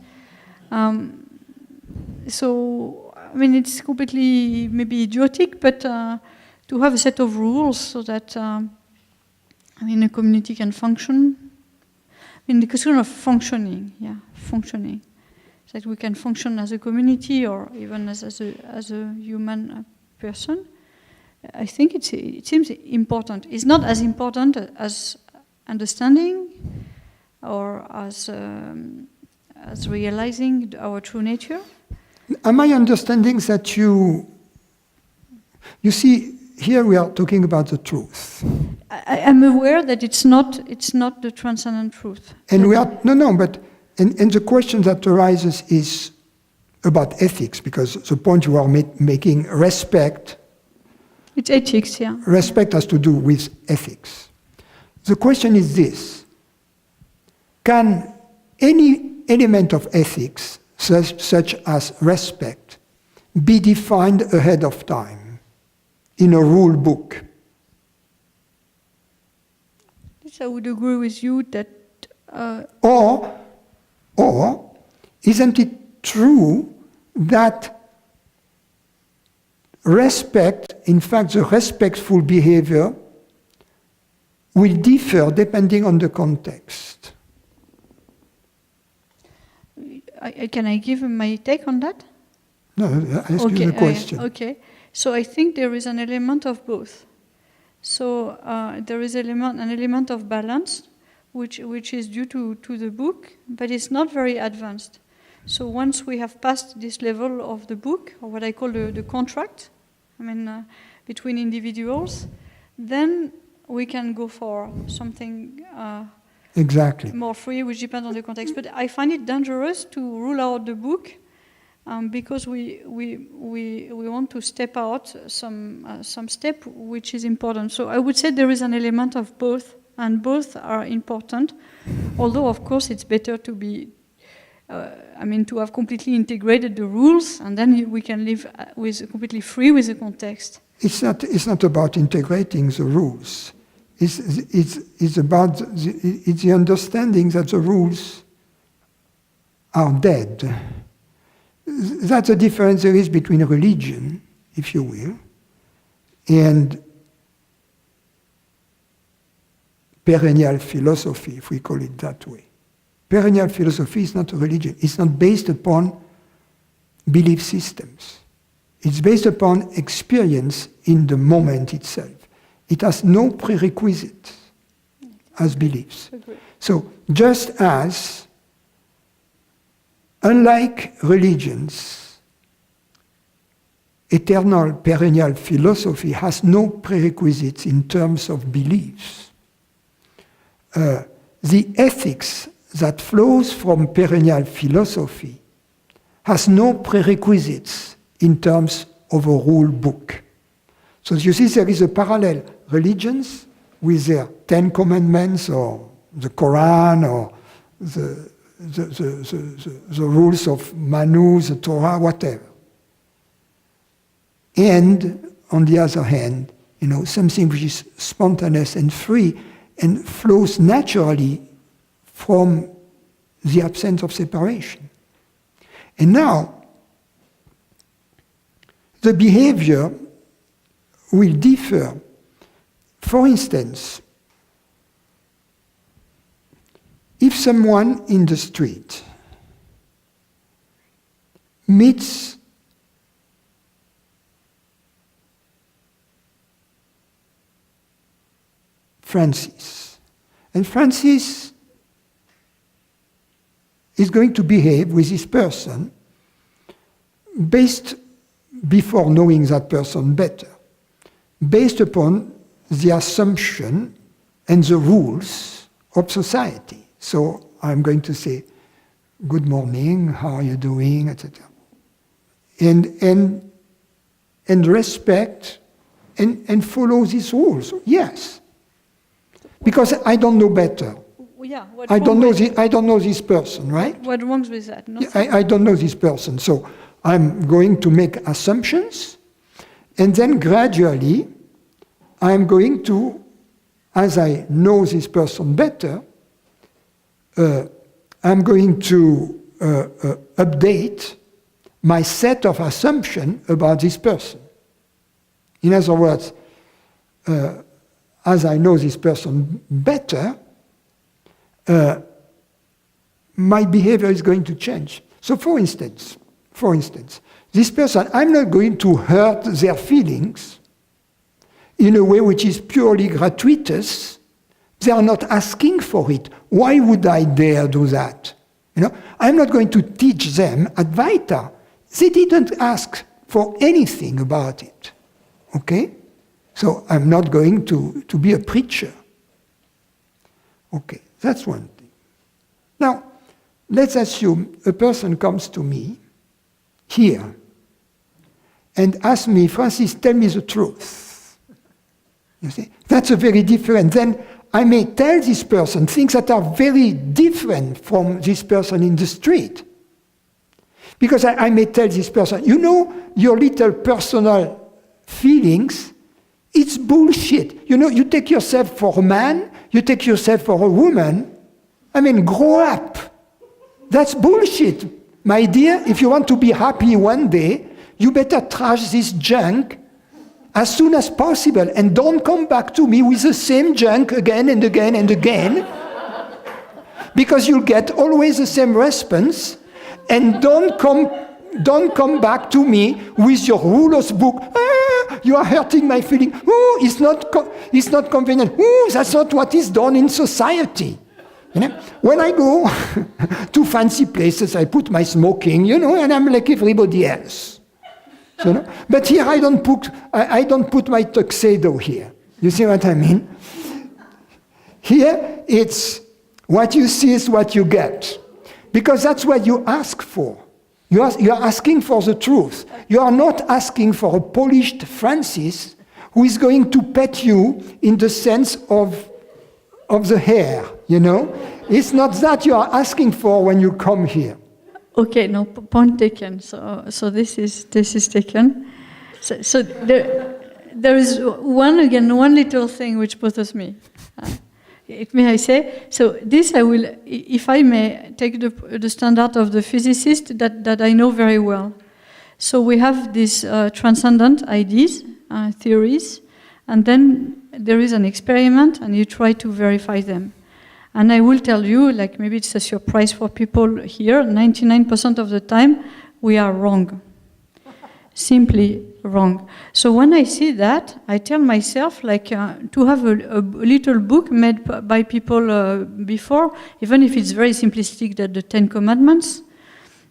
It's completely maybe idiotic, but to have a set of rules so that a community can function. The question of functioning, functioning. That we can function as a community or even as a human person. I think it seems important. It's not as important as understanding or as realizing our true nature. Am I understanding that you see, here we are talking about the truth. I am aware that it's not the transcendent truth. And and the question that arises is about ethics, because the point you are making, respect. It's ethics, yeah. Respect has to do with ethics. The question is this: can any element of ethics, such as respect, be defined ahead of time in a rule book? I would agree with you that. Or isn't it true that respect, in fact, the respectful behavior, will differ depending on the context. Can I give my take on that? No, I ask you the question. Okay. So I think there is an element of both. So there is an element of balance, which is due to the book, but it's not very advanced. So once we have passed this level of the book, or what I call the contract, between individuals, then we can go for something exactly more free, which depends on the context. But I find it dangerous to rule out the book because we want to step out some step which is important. So I would say there is an element of both, and both are important. Although of course it's better to be, to have completely integrated the rules, and then we can live completely free with the context. It's not about integrating the rules. It's about the understanding that the rules are dead. That's the difference there is between religion, if you will, and perennial philosophy, if we call it that way. Perennial philosophy is not a religion. It's not based upon belief systems. It's based upon experience in the moment itself. It has no prerequisites as beliefs. So just as, unlike religions, eternal perennial philosophy has no prerequisites in terms of beliefs, the ethics that flows from perennial philosophy has no prerequisites in terms of a rule book. So you see there is a parallel. Religions with their 10 Commandments or the Quran or the rules of Manu, the Torah, whatever. And on the other hand, something which is spontaneous and free and flows naturally from the absence of separation. And now, the behavior will differ. For instance, if someone in the street meets Francis, and Francis is going to behave with this person before knowing that person better, based upon the assumption and the rules of society. So I'm going to say, good morning, how are you doing, etc. And respect and follow these rules, yes. Because I don't know better. Yeah, I don't know this person, right? What wrong with that? No? I don't know this person, so I'm going to make assumptions, and then gradually I'm going to, as I know this person better, I'm going to update my set of assumptions about this person. In other words, as I know this person better, my behavior is going to change. So for instance, this person, I'm not going to hurt their feelings in a way which is purely gratuitous. They are not asking for it. Why would I dare do that? I'm not going to teach them Advaita. They didn't ask for anything about it. Okay? So I'm not going to be a preacher. Okay, that's one thing. Now, let's assume a person comes to me here and asks me, Francis, tell me the truth. You see, that's a very different. Then I may tell this person things that are very different from this person in the street. Because I may tell this person, your little personal feelings, it's bullshit. You take yourself for a man, you take yourself for a woman. Grow up. That's bullshit. My dear, if you want to be happy one day, you better trash this junk as soon as possible, and don't come back to me with the same junk again and again and again, because you'll get always the same response, and don't come back to me with your ruler's book. You are hurting my feeling. It's not convenient. That's not what is done in society. You know? When I go to fancy places, I put my smoking, and I'm like everybody else. So, but here I don't put my tuxedo here. You see what I mean? Here it's what you see is what you get, because that's what you ask for. You are asking for the truth. You are not asking for a polished Francis who is going to pet you in the sense of the hair, It's not that you are asking for when you come here. Okay, no, point taken. So this is taken. So there is one little thing which bothers me. May I say? So this I will, if I may, take the standard of the physicist that I know very well. So we have these transcendent ideas, theories, and then there is an experiment, and you try to verify them. And I will tell you, like maybe it's a surprise for people here, 99% of the time we are wrong. Simply wrong. So when I see that, I tell myself to have a little book made by people before, even if it's very simplistic, that the 10 Commandments.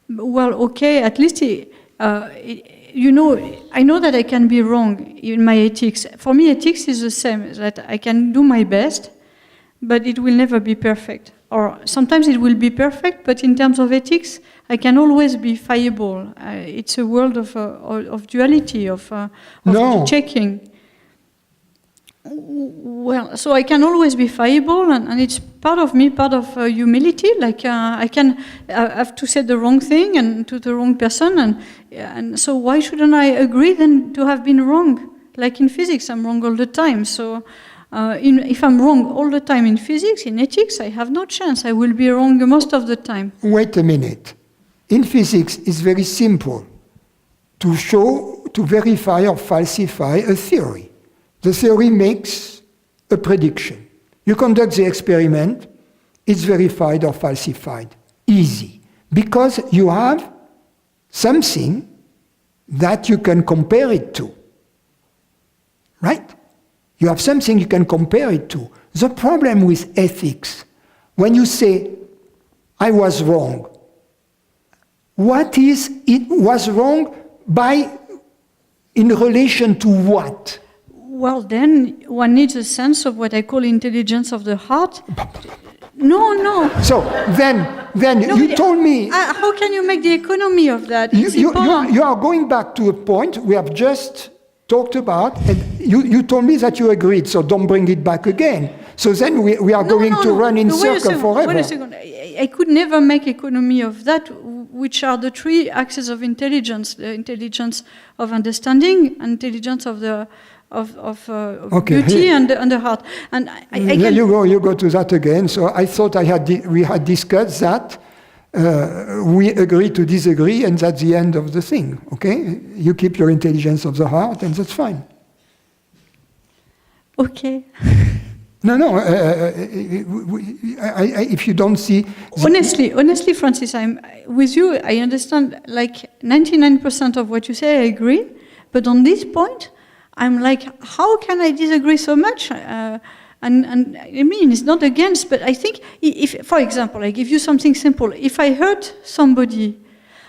Well, okay, at least I know that I can be wrong in my ethics. For me, ethics is the same, that I can do my best, but it will never be perfect. Or sometimes it will be perfect, but in terms of ethics, I can always be fallible. It's a world of duality, of checking. Well, so I can always be fallible, and it's part of me, part of humility. I have to say the wrong thing and to the wrong person, and so why shouldn't I agree then to have been wrong? Like in physics, I'm wrong all the time. So if I'm wrong all the time in physics, in ethics, I have no chance. I will be wrong most of the time. Wait a minute. In physics, it's very simple to verify or falsify a theory. The theory makes a prediction. You conduct the experiment, it's verified or falsified. Easy. Because you have something that you can compare it to. Right? You have something you can compare it to. The problem with ethics, when you say, I was wrong, what is it was wrong in relation to what? Well, then one needs a sense of what I call intelligence of the heart. No. So then you told me. How can you make the economy of that? You are going back to a point we have just talked about, and you told me that you agreed, so don't bring it back again. So then we are going to run in circle forever. Wait a second. I could never make economy of that, which are the three axes of intelligence: the intelligence of understanding, intelligence of the beauty, and the heart. And you go to that again. So I thought we had discussed that. We agree to disagree, and that's the end of the thing, okay? You keep your intelligence of the heart, and that's fine. Okay. No, if you don't see... Honestly, Francis, I'm with you. I understand, 99% of what you say, I agree. But on this point, I'm like, how can I disagree so much? And I mean, it's not against, but I think, if, for example, I give you something simple. If I hurt somebody,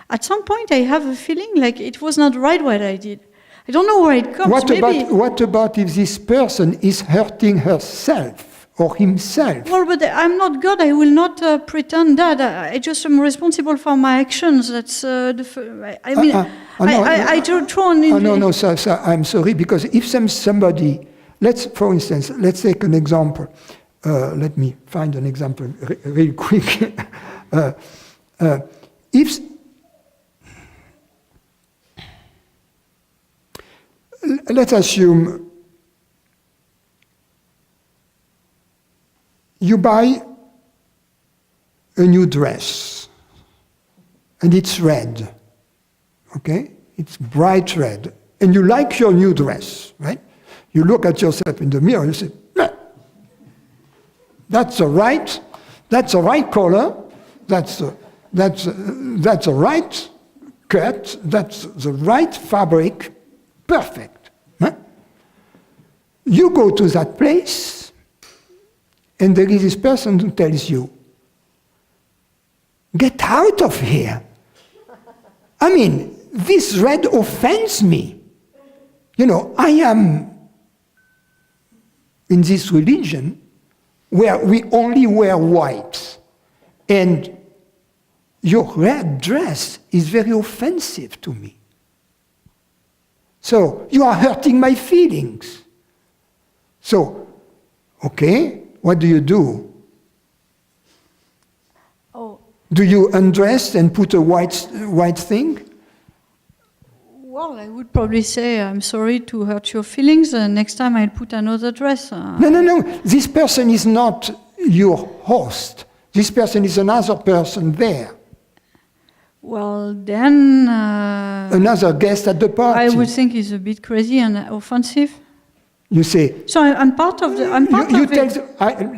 at some point I have a feeling like it was not right what I did. I don't know where it comes. What about if this person is hurting herself or himself? Well, but I'm not God. I will not pretend that. I just am responsible for my actions. That's I draw on... No, sir, I'm sorry, because if somebody... For instance, let's take an example. Let me find an example real quick. Let's assume you buy a new dress, and it's red, okay? It's bright red. and you like your new dress, right? You look at yourself in the mirror, you say, nah, that's the right color, that's the right cut, that's the right fabric, perfect. Huh? You go to that place, and there is this person who tells you, get out of here. I mean, this red offends me. You know, I am in this religion where we only wear white, and your red dress is very offensive to me. So you are hurting my feelings. So, okay, what do you do? Oh. Do you undress and put a white thing? Well, I would probably say, I'm sorry to hurt your feelings. Next time I'll put another dress. No. This person is not your host. This person is another person there. Well, then... another guest at the party. I would think he's a bit crazy and offensive. You say... So I'm part of the...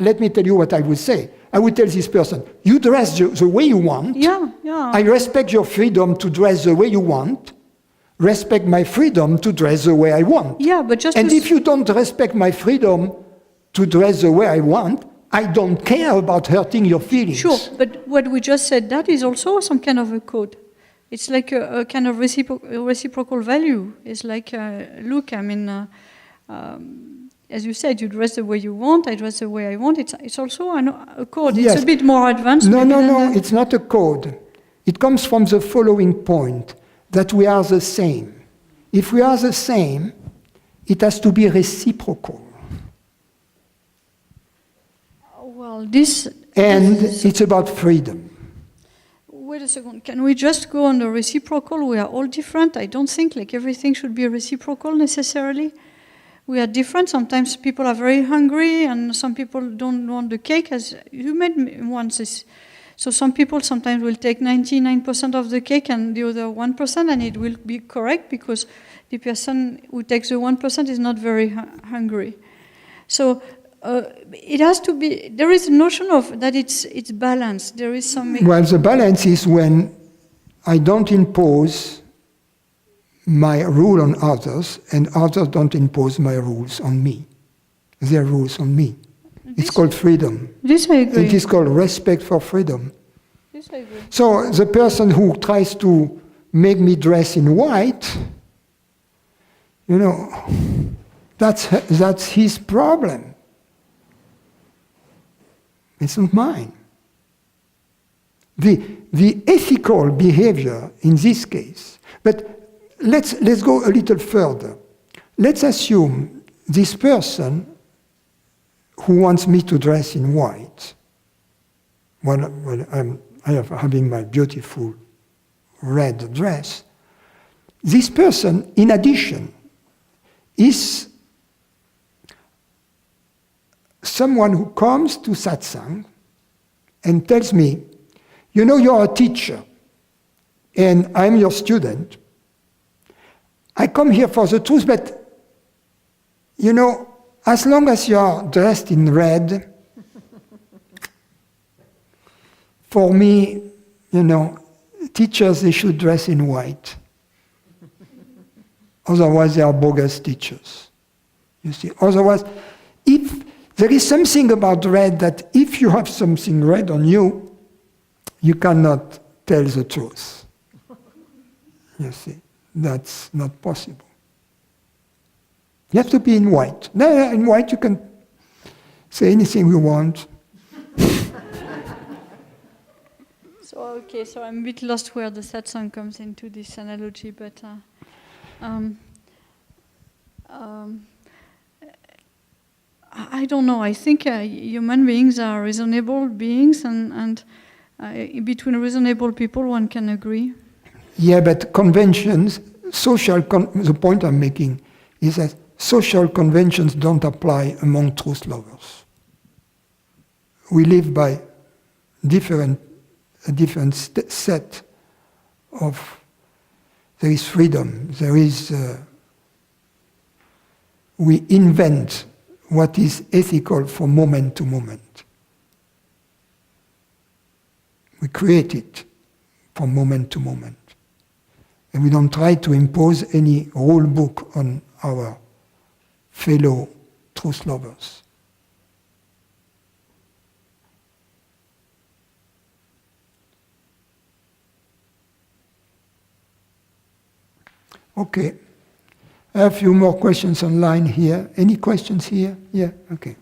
let me tell you what I would say. I would tell this person, you dress the way you want. Yeah. I respect your freedom to dress the way you want. Respect my freedom to dress the way I want. Yeah, but just... And if you don't respect my freedom to dress the way I want, I don't care about hurting your feelings. Sure, but what we just said, that is also some kind of a code. It's like a kind of reciprocal value. It's like, look, I mean, as you said, you dress the way you want, I dress the way I want. It's also a code. Yes. It's a bit more advanced. No, it's not a code. It comes from the following point, that we are the same. If we are the same, it has to be reciprocal. Well, it's about freedom. Wait a second. Can we just go on the reciprocal? We are all different. I don't think like everything should be reciprocal necessarily. We are different. Sometimes people are very hungry, and some people don't want the cake. As you made once, so some people sometimes will take 99% of the cake and the other 1%, and it will be correct because the person who takes the 1% is not very hungry. So. It has to be. There is a notion of that it's balanced. There is some. Well, the balance is when I don't impose my rule on others, and others don't impose my rules on me. Their rules on me. It's called freedom. This I agree. It is called respect for freedom. This I agree. So the person who tries to make me dress in white, you know, that's his problem. It's not mine. The ethical behavior in this case, but let's go a little further. Let's assume this person who wants me to dress in white, when I'm having my beautiful red dress, this person, in addition, is someone who comes to satsang and tells me, you know, you're a teacher and I'm your student. I come here for the truth, but, you know, as long as you're dressed in red, for me, you know, teachers, they should dress in white. Otherwise, they are bogus teachers. You see, otherwise, if there is something about red that if you have something red on you, you cannot tell the truth. You see, that's not possible. You have to be in white. No, in white you can say anything you want. So I'm a bit lost where the satsang comes into this analogy, but I don't know. I think human beings are reasonable beings, and between reasonable people, one can agree. Yeah, but conventions, the point I'm making is that social conventions don't apply among truth lovers. We live by a different set of, there is freedom, there is we invent what is ethical from moment to moment. We create it from moment to moment. And we don't try to impose any rule book on our fellow truth lovers. Okay. I have a few more questions online here. Any questions here? Yeah, okay.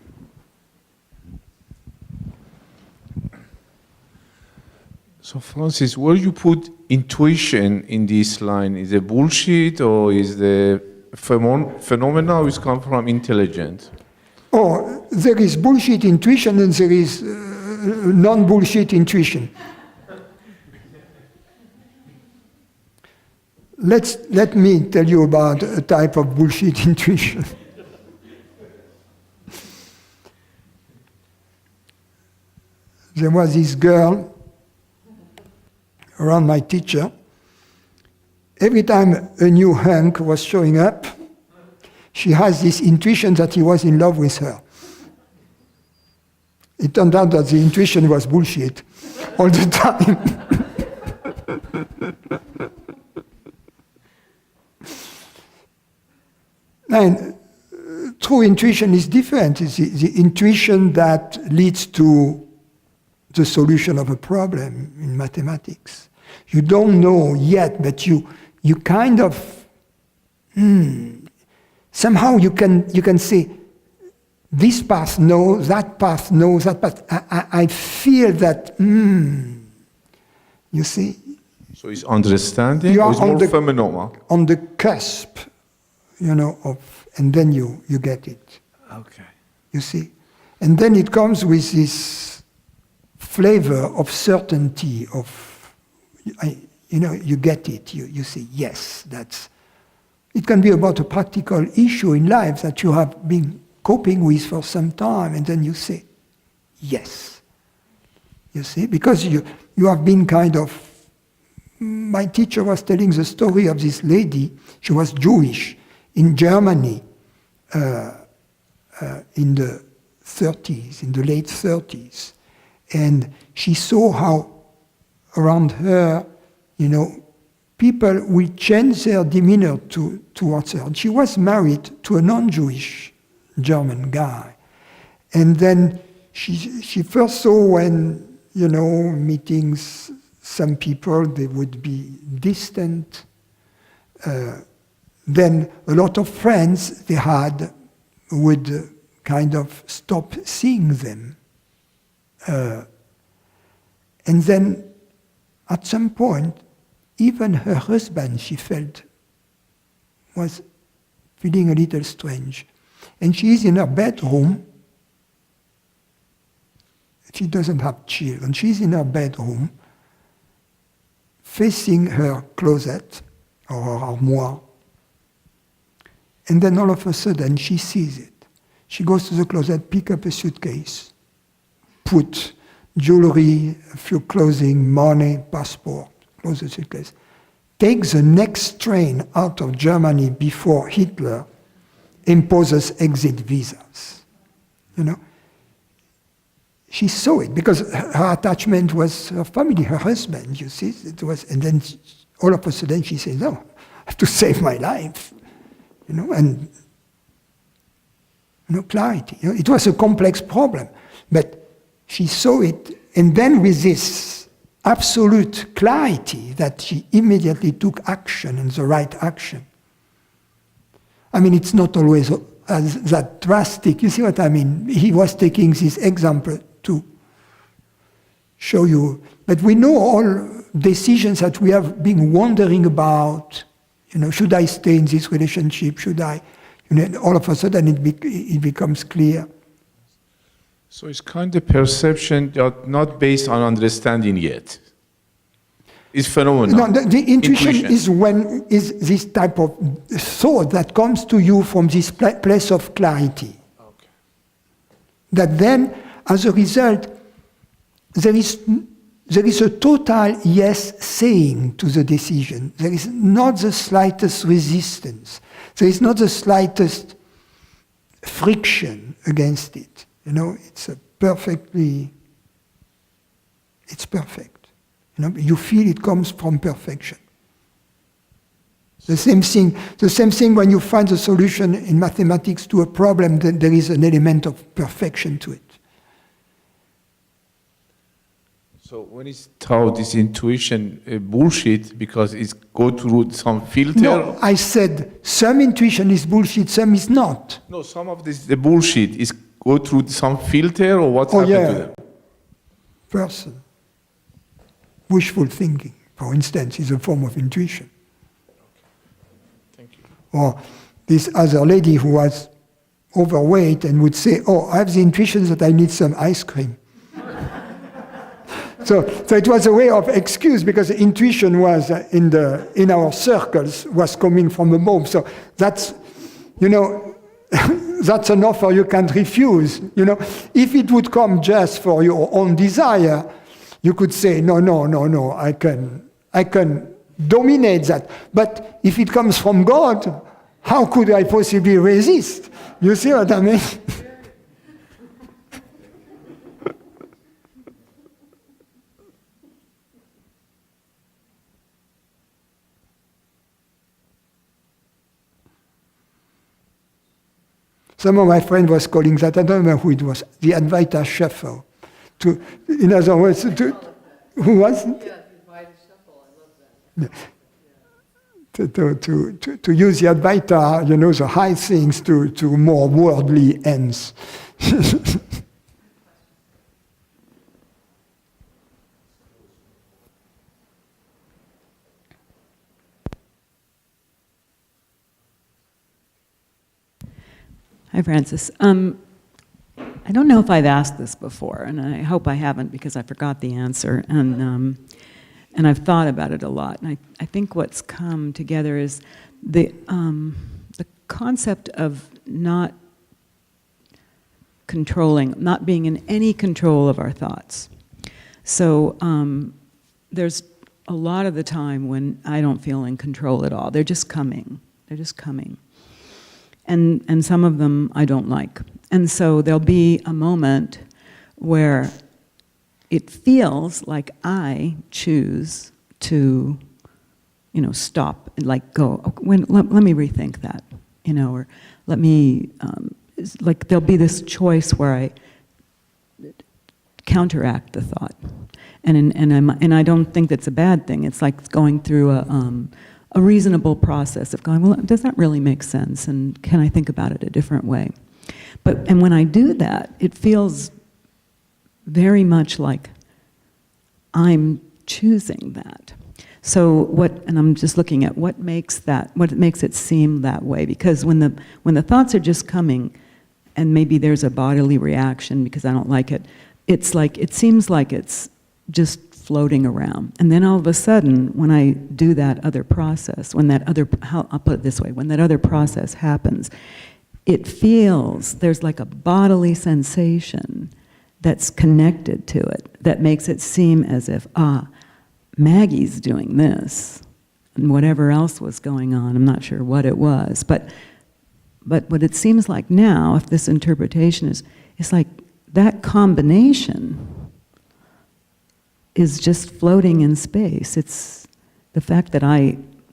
So, Francis, where you put intuition in this line? Is it bullshit, or is the phenomena which come from intelligence? Oh, there is bullshit intuition and there is non-bullshit intuition. Let me tell you about a type of bullshit intuition. There was this girl around my teacher. Every time a new hunk was showing up, she has this intuition that he was in love with her. It turned out that the intuition was bullshit all the time. And true intuition is different. It's the intuition that leads to the solution of a problem in mathematics. You don't know yet, but you kind of, somehow you can say, this path no, that path no, that path. I feel that, you see? So it's understanding, or it's more phenomena? On the cusp, and then you get it. Okay. You see? And then it comes with this flavor of certainty, you get it. You say, yes, it can be about a practical issue in life that you have been coping with for some time, and then you say, yes. You see? Because you have been kind of, my teacher was telling the story of this lady, she was Jewish, in Germany, in the 30s, in the late 30s. And she saw how around her, people will change their demeanor towards her. And she was married to a non-Jewish German guy. And then she first saw when, meetings, some people, they would be distant. Then a lot of friends they had would kind of stop seeing them. And then at some point, even her husband, she felt, was feeling a little strange. And she is in her bedroom. She doesn't have children. She's in her bedroom, facing her closet or her armoire. And then all of a sudden, she sees it. She goes to the closet, pick up a suitcase, put jewelry, a few clothing, money, passport, close the suitcase. Take the next train out of Germany before Hitler imposes exit visas. She saw it because her attachment was her family, her husband, you see. And then all of a sudden she says, no, I have to save my life. And clarity. It was a complex problem, but she saw it, and then with this absolute clarity that she immediately took action, and the right action. I mean, it's not always that drastic. You see what I mean? He was taking this example to show you, but we know all decisions that we have been wondering about. Should I stay in this relationship? Should I? All of a sudden it becomes clear. So it's kind of perception that not based on understanding yet. It's phenomenal. No, the intuition is this type of thought that comes to you from this place of clarity. Okay. That then, as a result, there is a total yes saying to the decision. There is not the slightest resistance. There is not the slightest friction against it. It's perfect. You feel it comes from perfection. The same thing when you find a solution in mathematics to a problem, then there is an element of perfection to it. So when it's taught this intuition bullshit because it's go through some filter? No, I said some intuition is bullshit, some is not. No, some of this the bullshit is go through some filter or what's happened to them? Person. Wishful thinking, for instance, is a form of intuition. Thank you. Or this other lady who was overweight and would say, "Oh, I have the intuition that I need some ice cream." So it was a way of excuse because intuition was in our circles was coming from above. So that's, that's an offer you can't refuse. If it would come just for your own desire, you could say, no, I can dominate that. But if it comes from God, how could I possibly resist? You see what I mean? Some of my friends was calling that, I don't remember who it was, the Advaita shuffle. In other words, who was it? Yeah, the Advaita shuffle, I love that. To use the Advaita, the high things to more worldly ends. Hi, Francis. I don't know if I've asked this before, and I hope I haven't because I forgot the answer, and I've thought about it a lot. And I think what's come together is the concept of not controlling, not being in any control of our thoughts. So there's a lot of the time when I don't feel in control at all. They're just coming. And some of them I don't like. And so there'll be a moment where it feels like I choose to, stop and go, let me rethink that, or let me, there'll be this choice where I counteract the thought. And I don't think that's a bad thing. It's like going through a reasonable process of going, well, does that really make sense? And can I think about it a different way? And when I do that, it feels very much like I'm choosing that. So and I'm just looking at what makes it seem that way, because when the thoughts are just coming, and maybe there's a bodily reaction because I don't like it, it seems like it's just floating around. And then all of a sudden, when I do that other process, I'll put it this way, when that other process happens, it feels, there's like a bodily sensation that's connected to it that makes it seem as if, Maggie's doing this, and whatever else was going on, I'm not sure what it was, but what it seems like now, if this interpretation is, it's like that combination is just floating in space. It's the fact that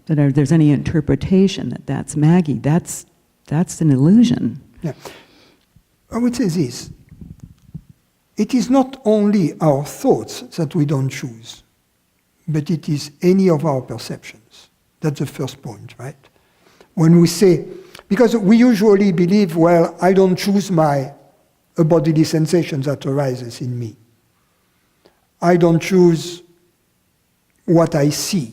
there's any interpretation that that's Maggie, that's an illusion. Yeah. I would say this. It is not only our thoughts that we don't choose, but it is any of our perceptions. That's the first point, right? When we say, because we usually believe, well, I don't choose a bodily sensation that arises in me. I don't choose what I see,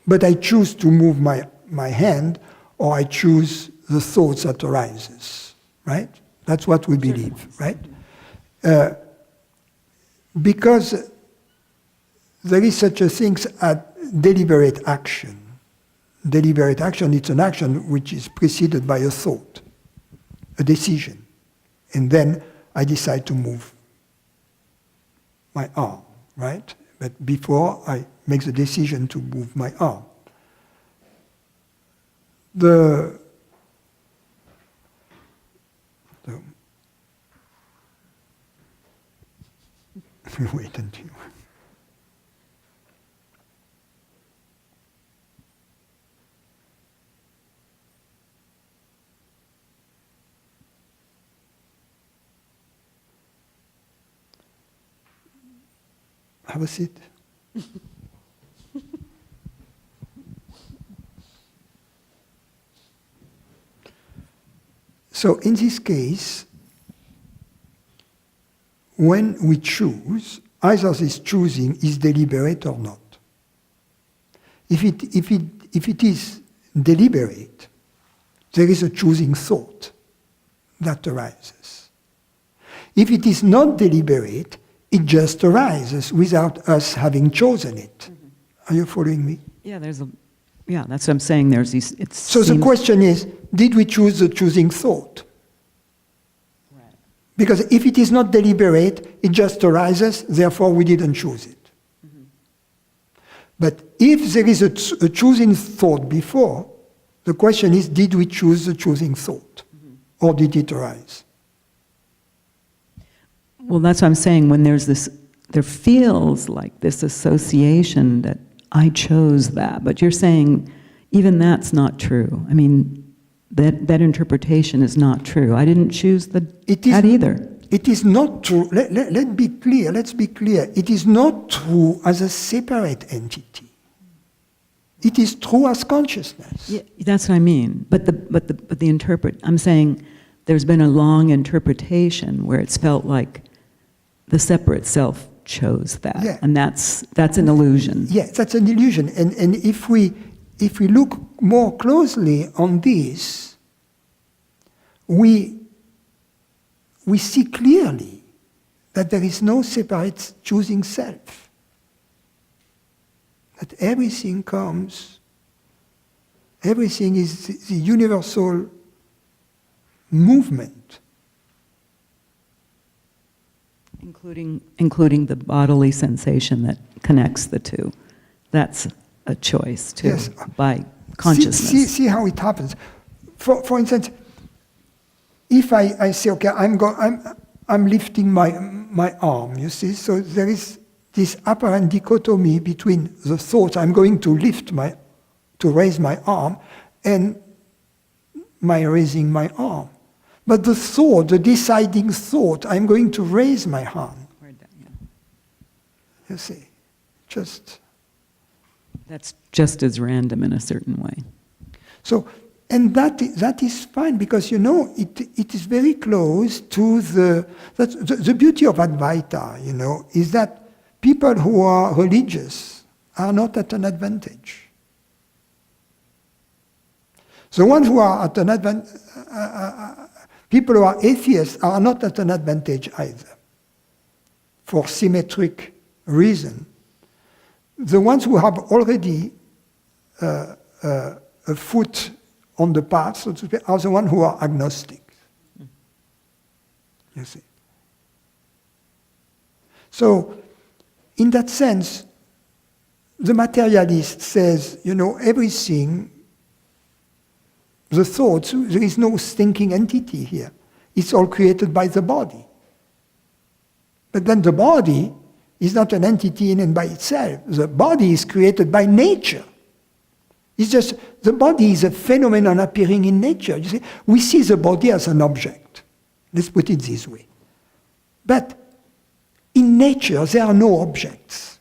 but I choose to move my hand, or I choose the thoughts that arises, right? That's what we believe, right? Because there is such a thing as deliberate action. Deliberate action, it's an action which is preceded by a thought, a decision. And then I decide to move my arm, right? But before I make the decision to move my arm. Have a seat. So in this case, when we choose, either this choosing is deliberate or not. If it is deliberate, there is a choosing thought that arises. If it is not deliberate, it just arises without us having chosen it. Mm-hmm. Are you following me? Yeah, that's what I'm saying. There's these. So the question is, did we choose the choosing thought? Right. Because if it is not deliberate, it just arises, therefore we didn't choose it. Mm-hmm. But if there is a choosing thought before, the question is, did we choose the choosing thought? Mm-hmm. Or did it arise? Well, that's what I'm saying. When there feels like this association that I chose that, but you're saying even that's not true. I mean, that interpretation is not true. I didn't choose that either. It is not true. Let's be clear. It is not true as a separate entity. It is true as consciousness. Yeah, that's what I mean. But I'm saying there's been a long interpretation where it's felt like the separate self chose that, yeah. And that's an illusion. Yeah, that's an illusion. And if we look more closely on this, we see clearly that there is no separate choosing self. That everything is the universal movement. Including the bodily sensation that connects the two. That's a choice, too, yes. By consciousness. See how it happens. For instance, if I say, okay, I'm lifting my arm, you see, so there is this apparent dichotomy between the thought I'm going to raise my arm, and my raising my arm. But the thought, the deciding thought, I'm going to raise my hand. You see, that's just as random in a certain way. So, and that is fine because it is very close to the beauty of Advaita. Is that people who are religious are not at an advantage. The ones who are at an advantage. People who are atheists are not at an advantage either, for symmetric reason. The ones who have already a foot on the path, so to speak, are the ones who are agnostic. You see. So, in that sense, the materialist says, everything. The thoughts, there is no thinking entity here. It's all created by the body. But then the body is not an entity in and by itself. The body is created by nature. It's just, the body is a phenomenon appearing in nature. You see, we see the body as an object. Let's put it this way. But in nature, there are no objects.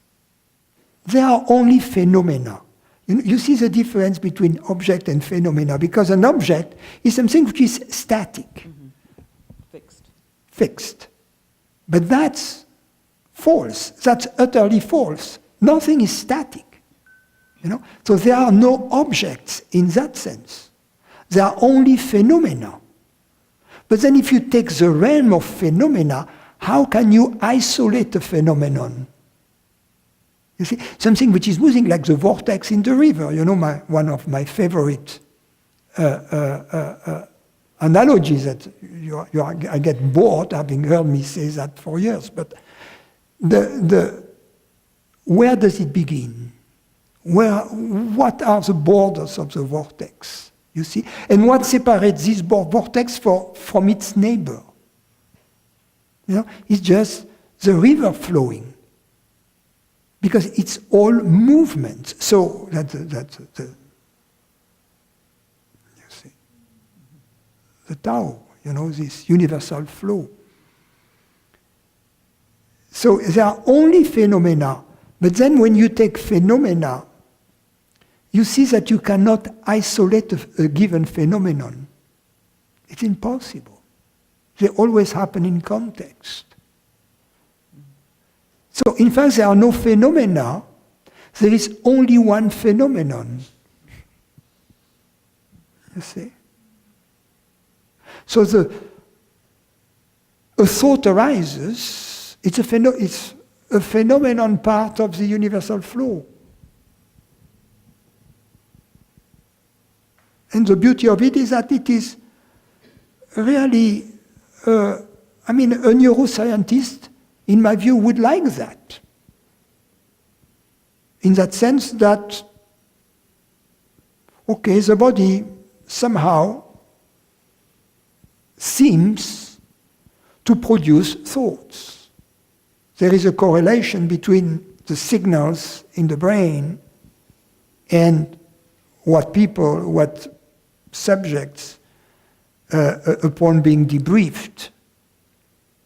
There are only phenomena. You see the difference between object and phenomena, because an object is something which is static. Mm-hmm. Fixed. But that's false. That's utterly false. Nothing is static. So there are no objects in that sense. There are only phenomena. But then if you take the realm of phenomena, how can you isolate a phenomenon? You see, something which is moving like the vortex in the river. One of my favorite analogies that I get bored having heard me say that for years. But where does it begin? What are the borders of the vortex? You see, and what separates this vortex from its neighbor? It's just the river flowing. Because it's all movement. So that's you see, the Tao, this universal flow. So there are only phenomena. But then when you take phenomena, you see that you cannot isolate a given phenomenon. It's impossible. They always happen in context. So in fact, there are no phenomena. There is only one phenomenon. You see? So a thought arises, it's a phenomenon part of the universal flow. And the beauty of it is that it is really, a neuroscientist, in my view, would like that. In that sense that, okay, the body somehow seems to produce thoughts. There is a correlation between the signals in the brain and what subjects, upon being debriefed,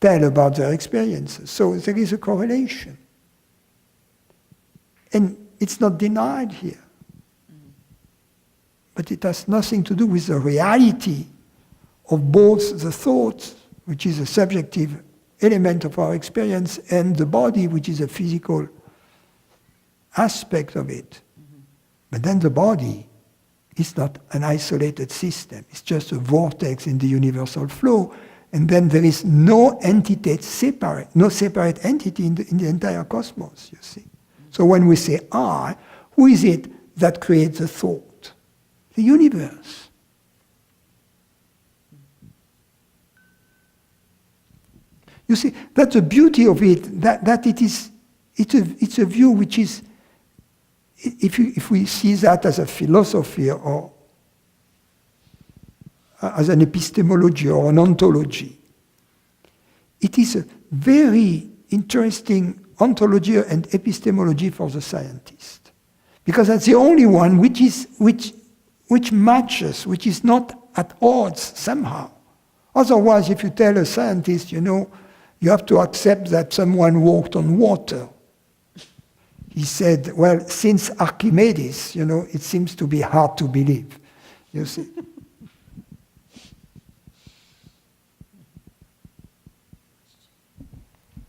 tell about their experiences. So there is a correlation. And it's not denied here. But it has nothing to do with the reality of both the thought, which is a subjective element of our experience, and the body, which is a physical aspect of it. But then the body is not an isolated system. It's just a vortex in the universal flow. And then there is no entity separate, no separate entity in the entire cosmos, you see. So when we say I, who is it that creates the thought? The universe. You see, that's the beauty of it, that it's a view which is, if we see that as a philosophy or as an epistemology or an ontology, it is a very interesting ontology and epistemology for the scientist. Because that's the only one which matches, which is not at odds somehow. Otherwise, if you tell a scientist, you have to accept that someone walked on water. He said, well, since Archimedes, it seems to be hard to believe, you see.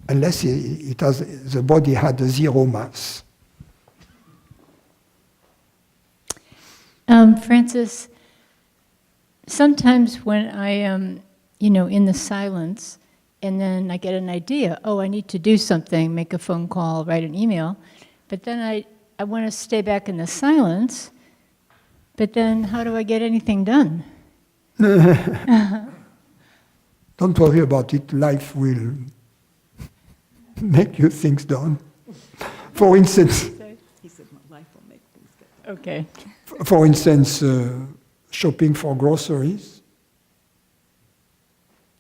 Unless the body had a zero mass. Francis, sometimes when I am, in the silence, and then I get an idea, I need to do something, make a phone call, write an email, but then I want to stay back in the silence, but then how do I get anything done? Don't worry about it, life will make you things done. For instance, He said, life will make things done. Okay. For instance, shopping for groceries.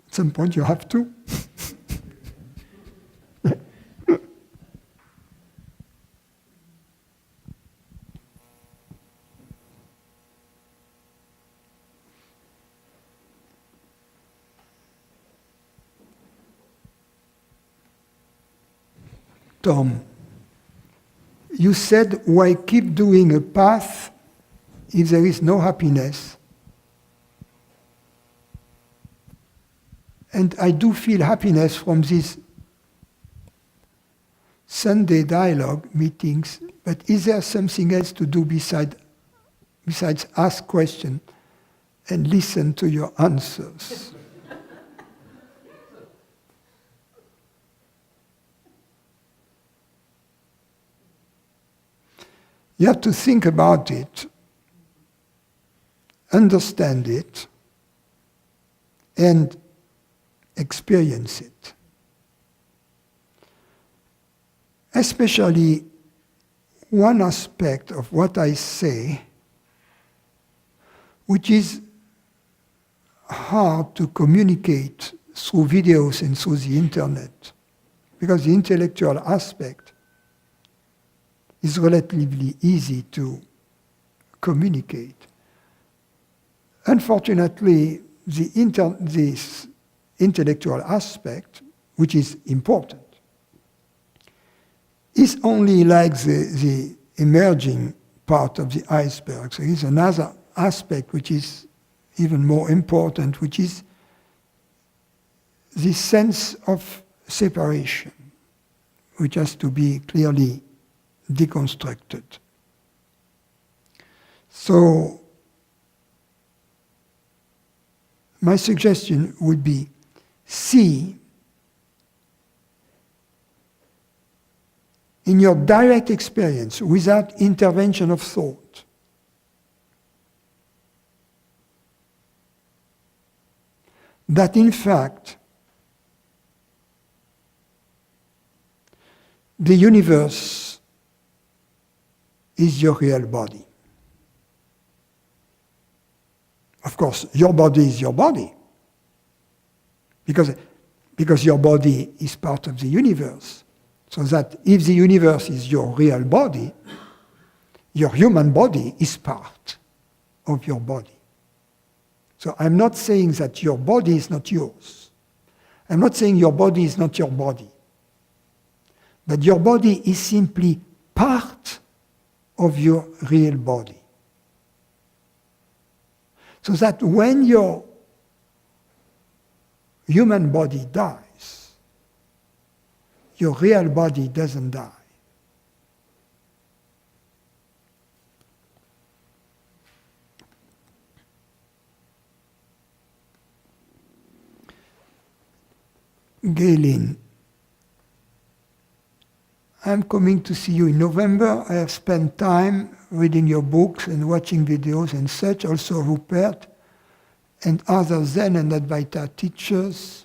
At some point you have to. Tom, you said, why keep doing a path if there is no happiness? And I do feel happiness from these Sunday dialogue meetings, but is there something else to do besides ask questions and listen to your answers? You have to think about it, understand it, and experience it. Especially one aspect of what I say, which is hard to communicate through videos and through the internet, because the intellectual aspect is relatively easy to communicate. Unfortunately, this intellectual aspect, which is important, is only like the emerging part of the iceberg. So there is another aspect which is even more important, which is this sense of separation, which has to be clearly deconstructed. So my suggestion would be see in your direct experience, without intervention of thought, that in fact the universe is your real body. Of course, your body is your body, because your body is part of the universe. So that if the universe is your real body, your human body is part of your body. So I'm not saying that your body is not yours. I'm not saying your body is not your body. But your body is simply part of your real body. So that when your human body dies, your real body doesn't die. Galen, I'm coming to see you in November. I have spent time reading your books and watching videos and such, also Rupert and other Zen and Advaita teachers.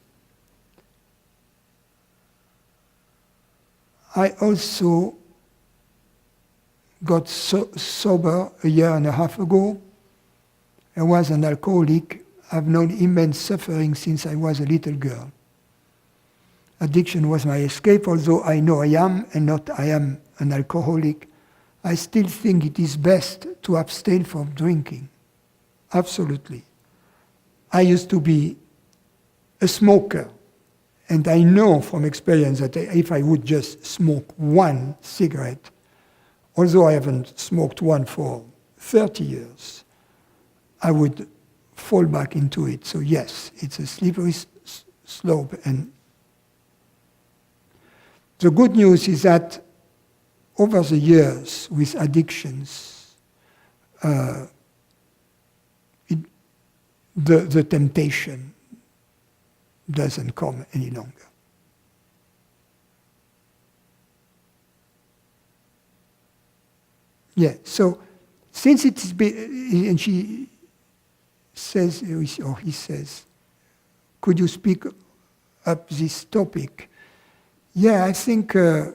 I also got sober a year and a half ago. I was an alcoholic. I've known immense suffering since I was a little girl. Addiction was my escape, although I know I am and not I am an alcoholic. I still think it is best to abstain from drinking. Absolutely. I used to be a smoker. And I know from experience that if I would just smoke one cigarette, although I haven't smoked one for 30 years, I would fall back into it. So yes, it's a slippery slope. And the good news is that over the years with addictions, the temptation doesn't come any longer. Yeah, so since it's been, and she says, or he says, could you speak up this topic? Yeah, I think I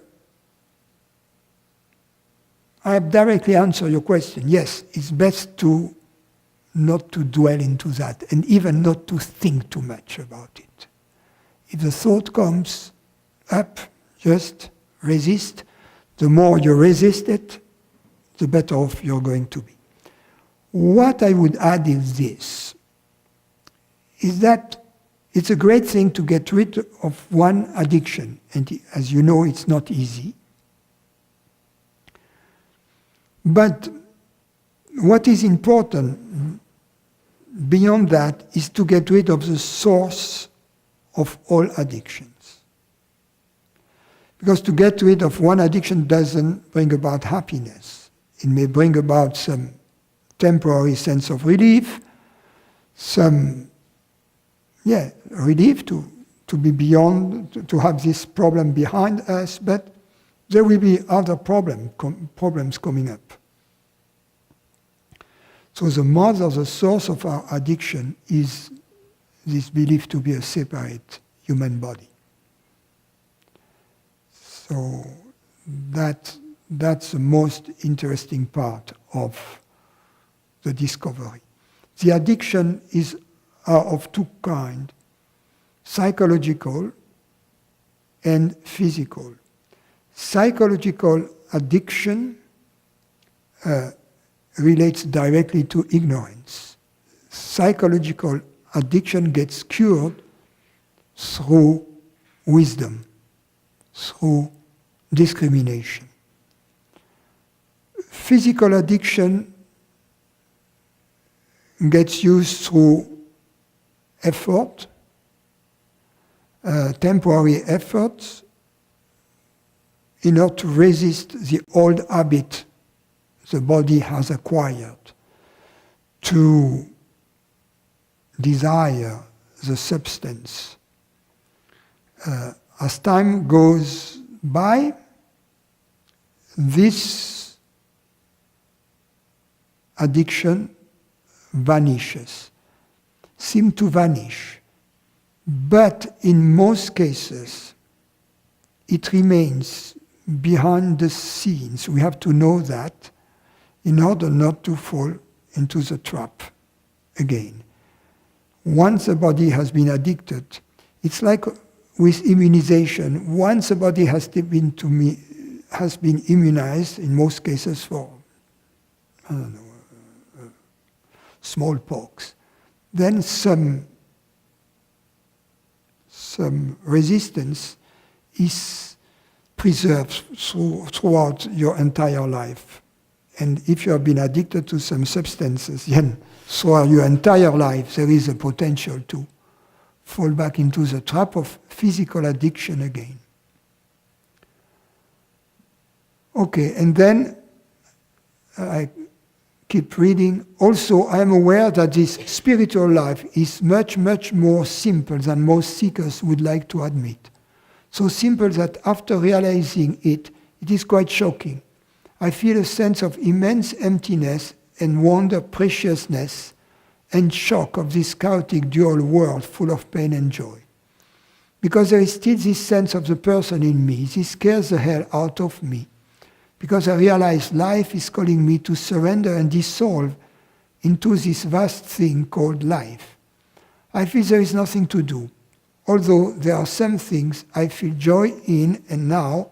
have directly answered your question. Yes, it's best to not to dwell into that, and even not to think too much about it. If the thought comes up, just resist. The more you resist it, the better off you're going to be. What I would add is this, is that it's a great thing to get rid of one addiction, and as you know, it's not easy. But what is important beyond that is to get rid of the source of all addictions. Because to get rid of one addiction doesn't bring about happiness. It may bring about some temporary sense of relief, some relief to be beyond, to have this problem behind us, but there will be other problems coming up. So the mother, the source of our addiction is this belief to be a separate human body. So that's the most interesting part of the discovery. The addiction are of two kinds, psychological and physical. Psychological addiction relates directly to ignorance. Psychological addiction gets cured through wisdom, through discrimination. Physical addiction gets used through effort, temporary efforts, in order to resist the old habit the body has acquired, to desire the substance. As time goes by, this addiction vanishes, seems to vanish. But in most cases, it remains behind the scenes. We have to know that in order not to fall into the trap again. Once the body has been addicted, it's like with immunization. Once the body has been immunized, in most cases for, I don't know, smallpox, then some resistance is preserved throughout your entire life. And if you have been addicted to some substances, then throughout your entire life there is a potential to fall back into the trap of physical addiction again. Okay, and then I keep reading. Also, I am aware that this spiritual life is much, much more simple than most seekers would like to admit. So simple that after realizing it, it is quite shocking. I feel a sense of immense emptiness and wonder, preciousness, and shock of this chaotic dual world full of pain and joy. Because there is still this sense of the person in me, this scares the hell out of me. Because I realize life is calling me to surrender and dissolve into this vast thing called life. I feel there is nothing to do, although there are some things I feel joy in, and now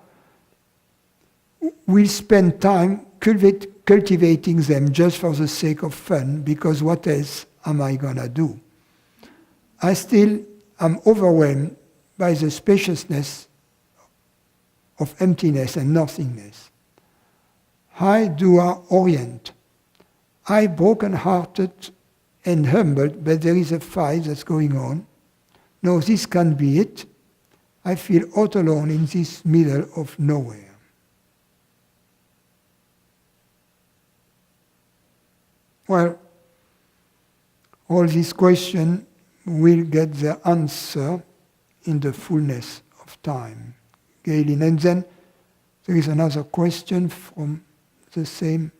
we'll spend time cultivating them just for the sake of fun, because what else am I gonna do? I still am overwhelmed by the spaciousness of emptiness and nothingness. How do I orient? I broken-hearted and humbled, but there is a fight that's going on. No, this can't be it. I feel all alone in this middle of nowhere. Well, all these questions will get their answer in the fullness of time. Galen. And then there is another question from the same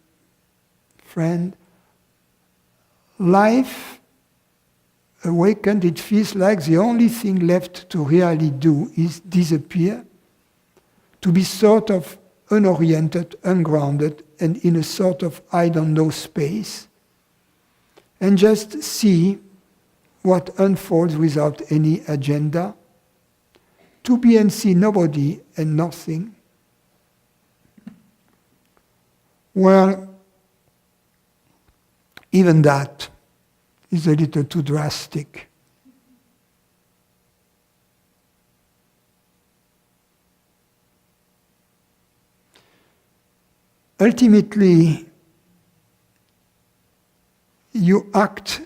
friend. Life awakened, it feels like the only thing left to really do is disappear, to be sort of unoriented, ungrounded, and in a sort of I don't know space, and just see what unfolds without any agenda, to be and see nobody and nothing. Well, even that is a little too drastic. Ultimately, you act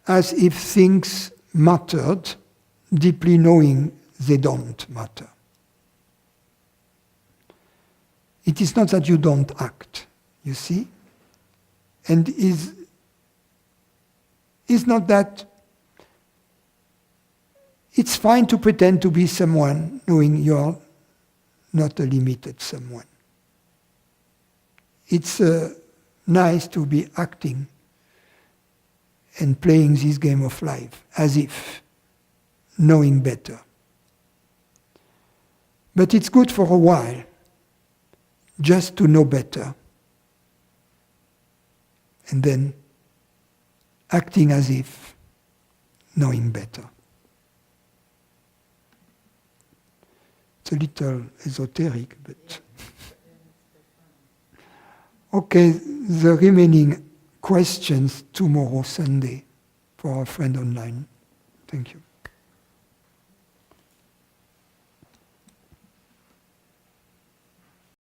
as if things mattered, deeply knowing they don't matter. It is not that you don't act, you see? And is not that it's fine to pretend to be someone knowing you're not a limited someone. It's nice to be acting and playing this game of life as if knowing better. But it's good for a while just to know better, and then acting as if knowing better. It's a little esoteric, but okay, the remaining questions tomorrow, Sunday, for our friend online. Thank you.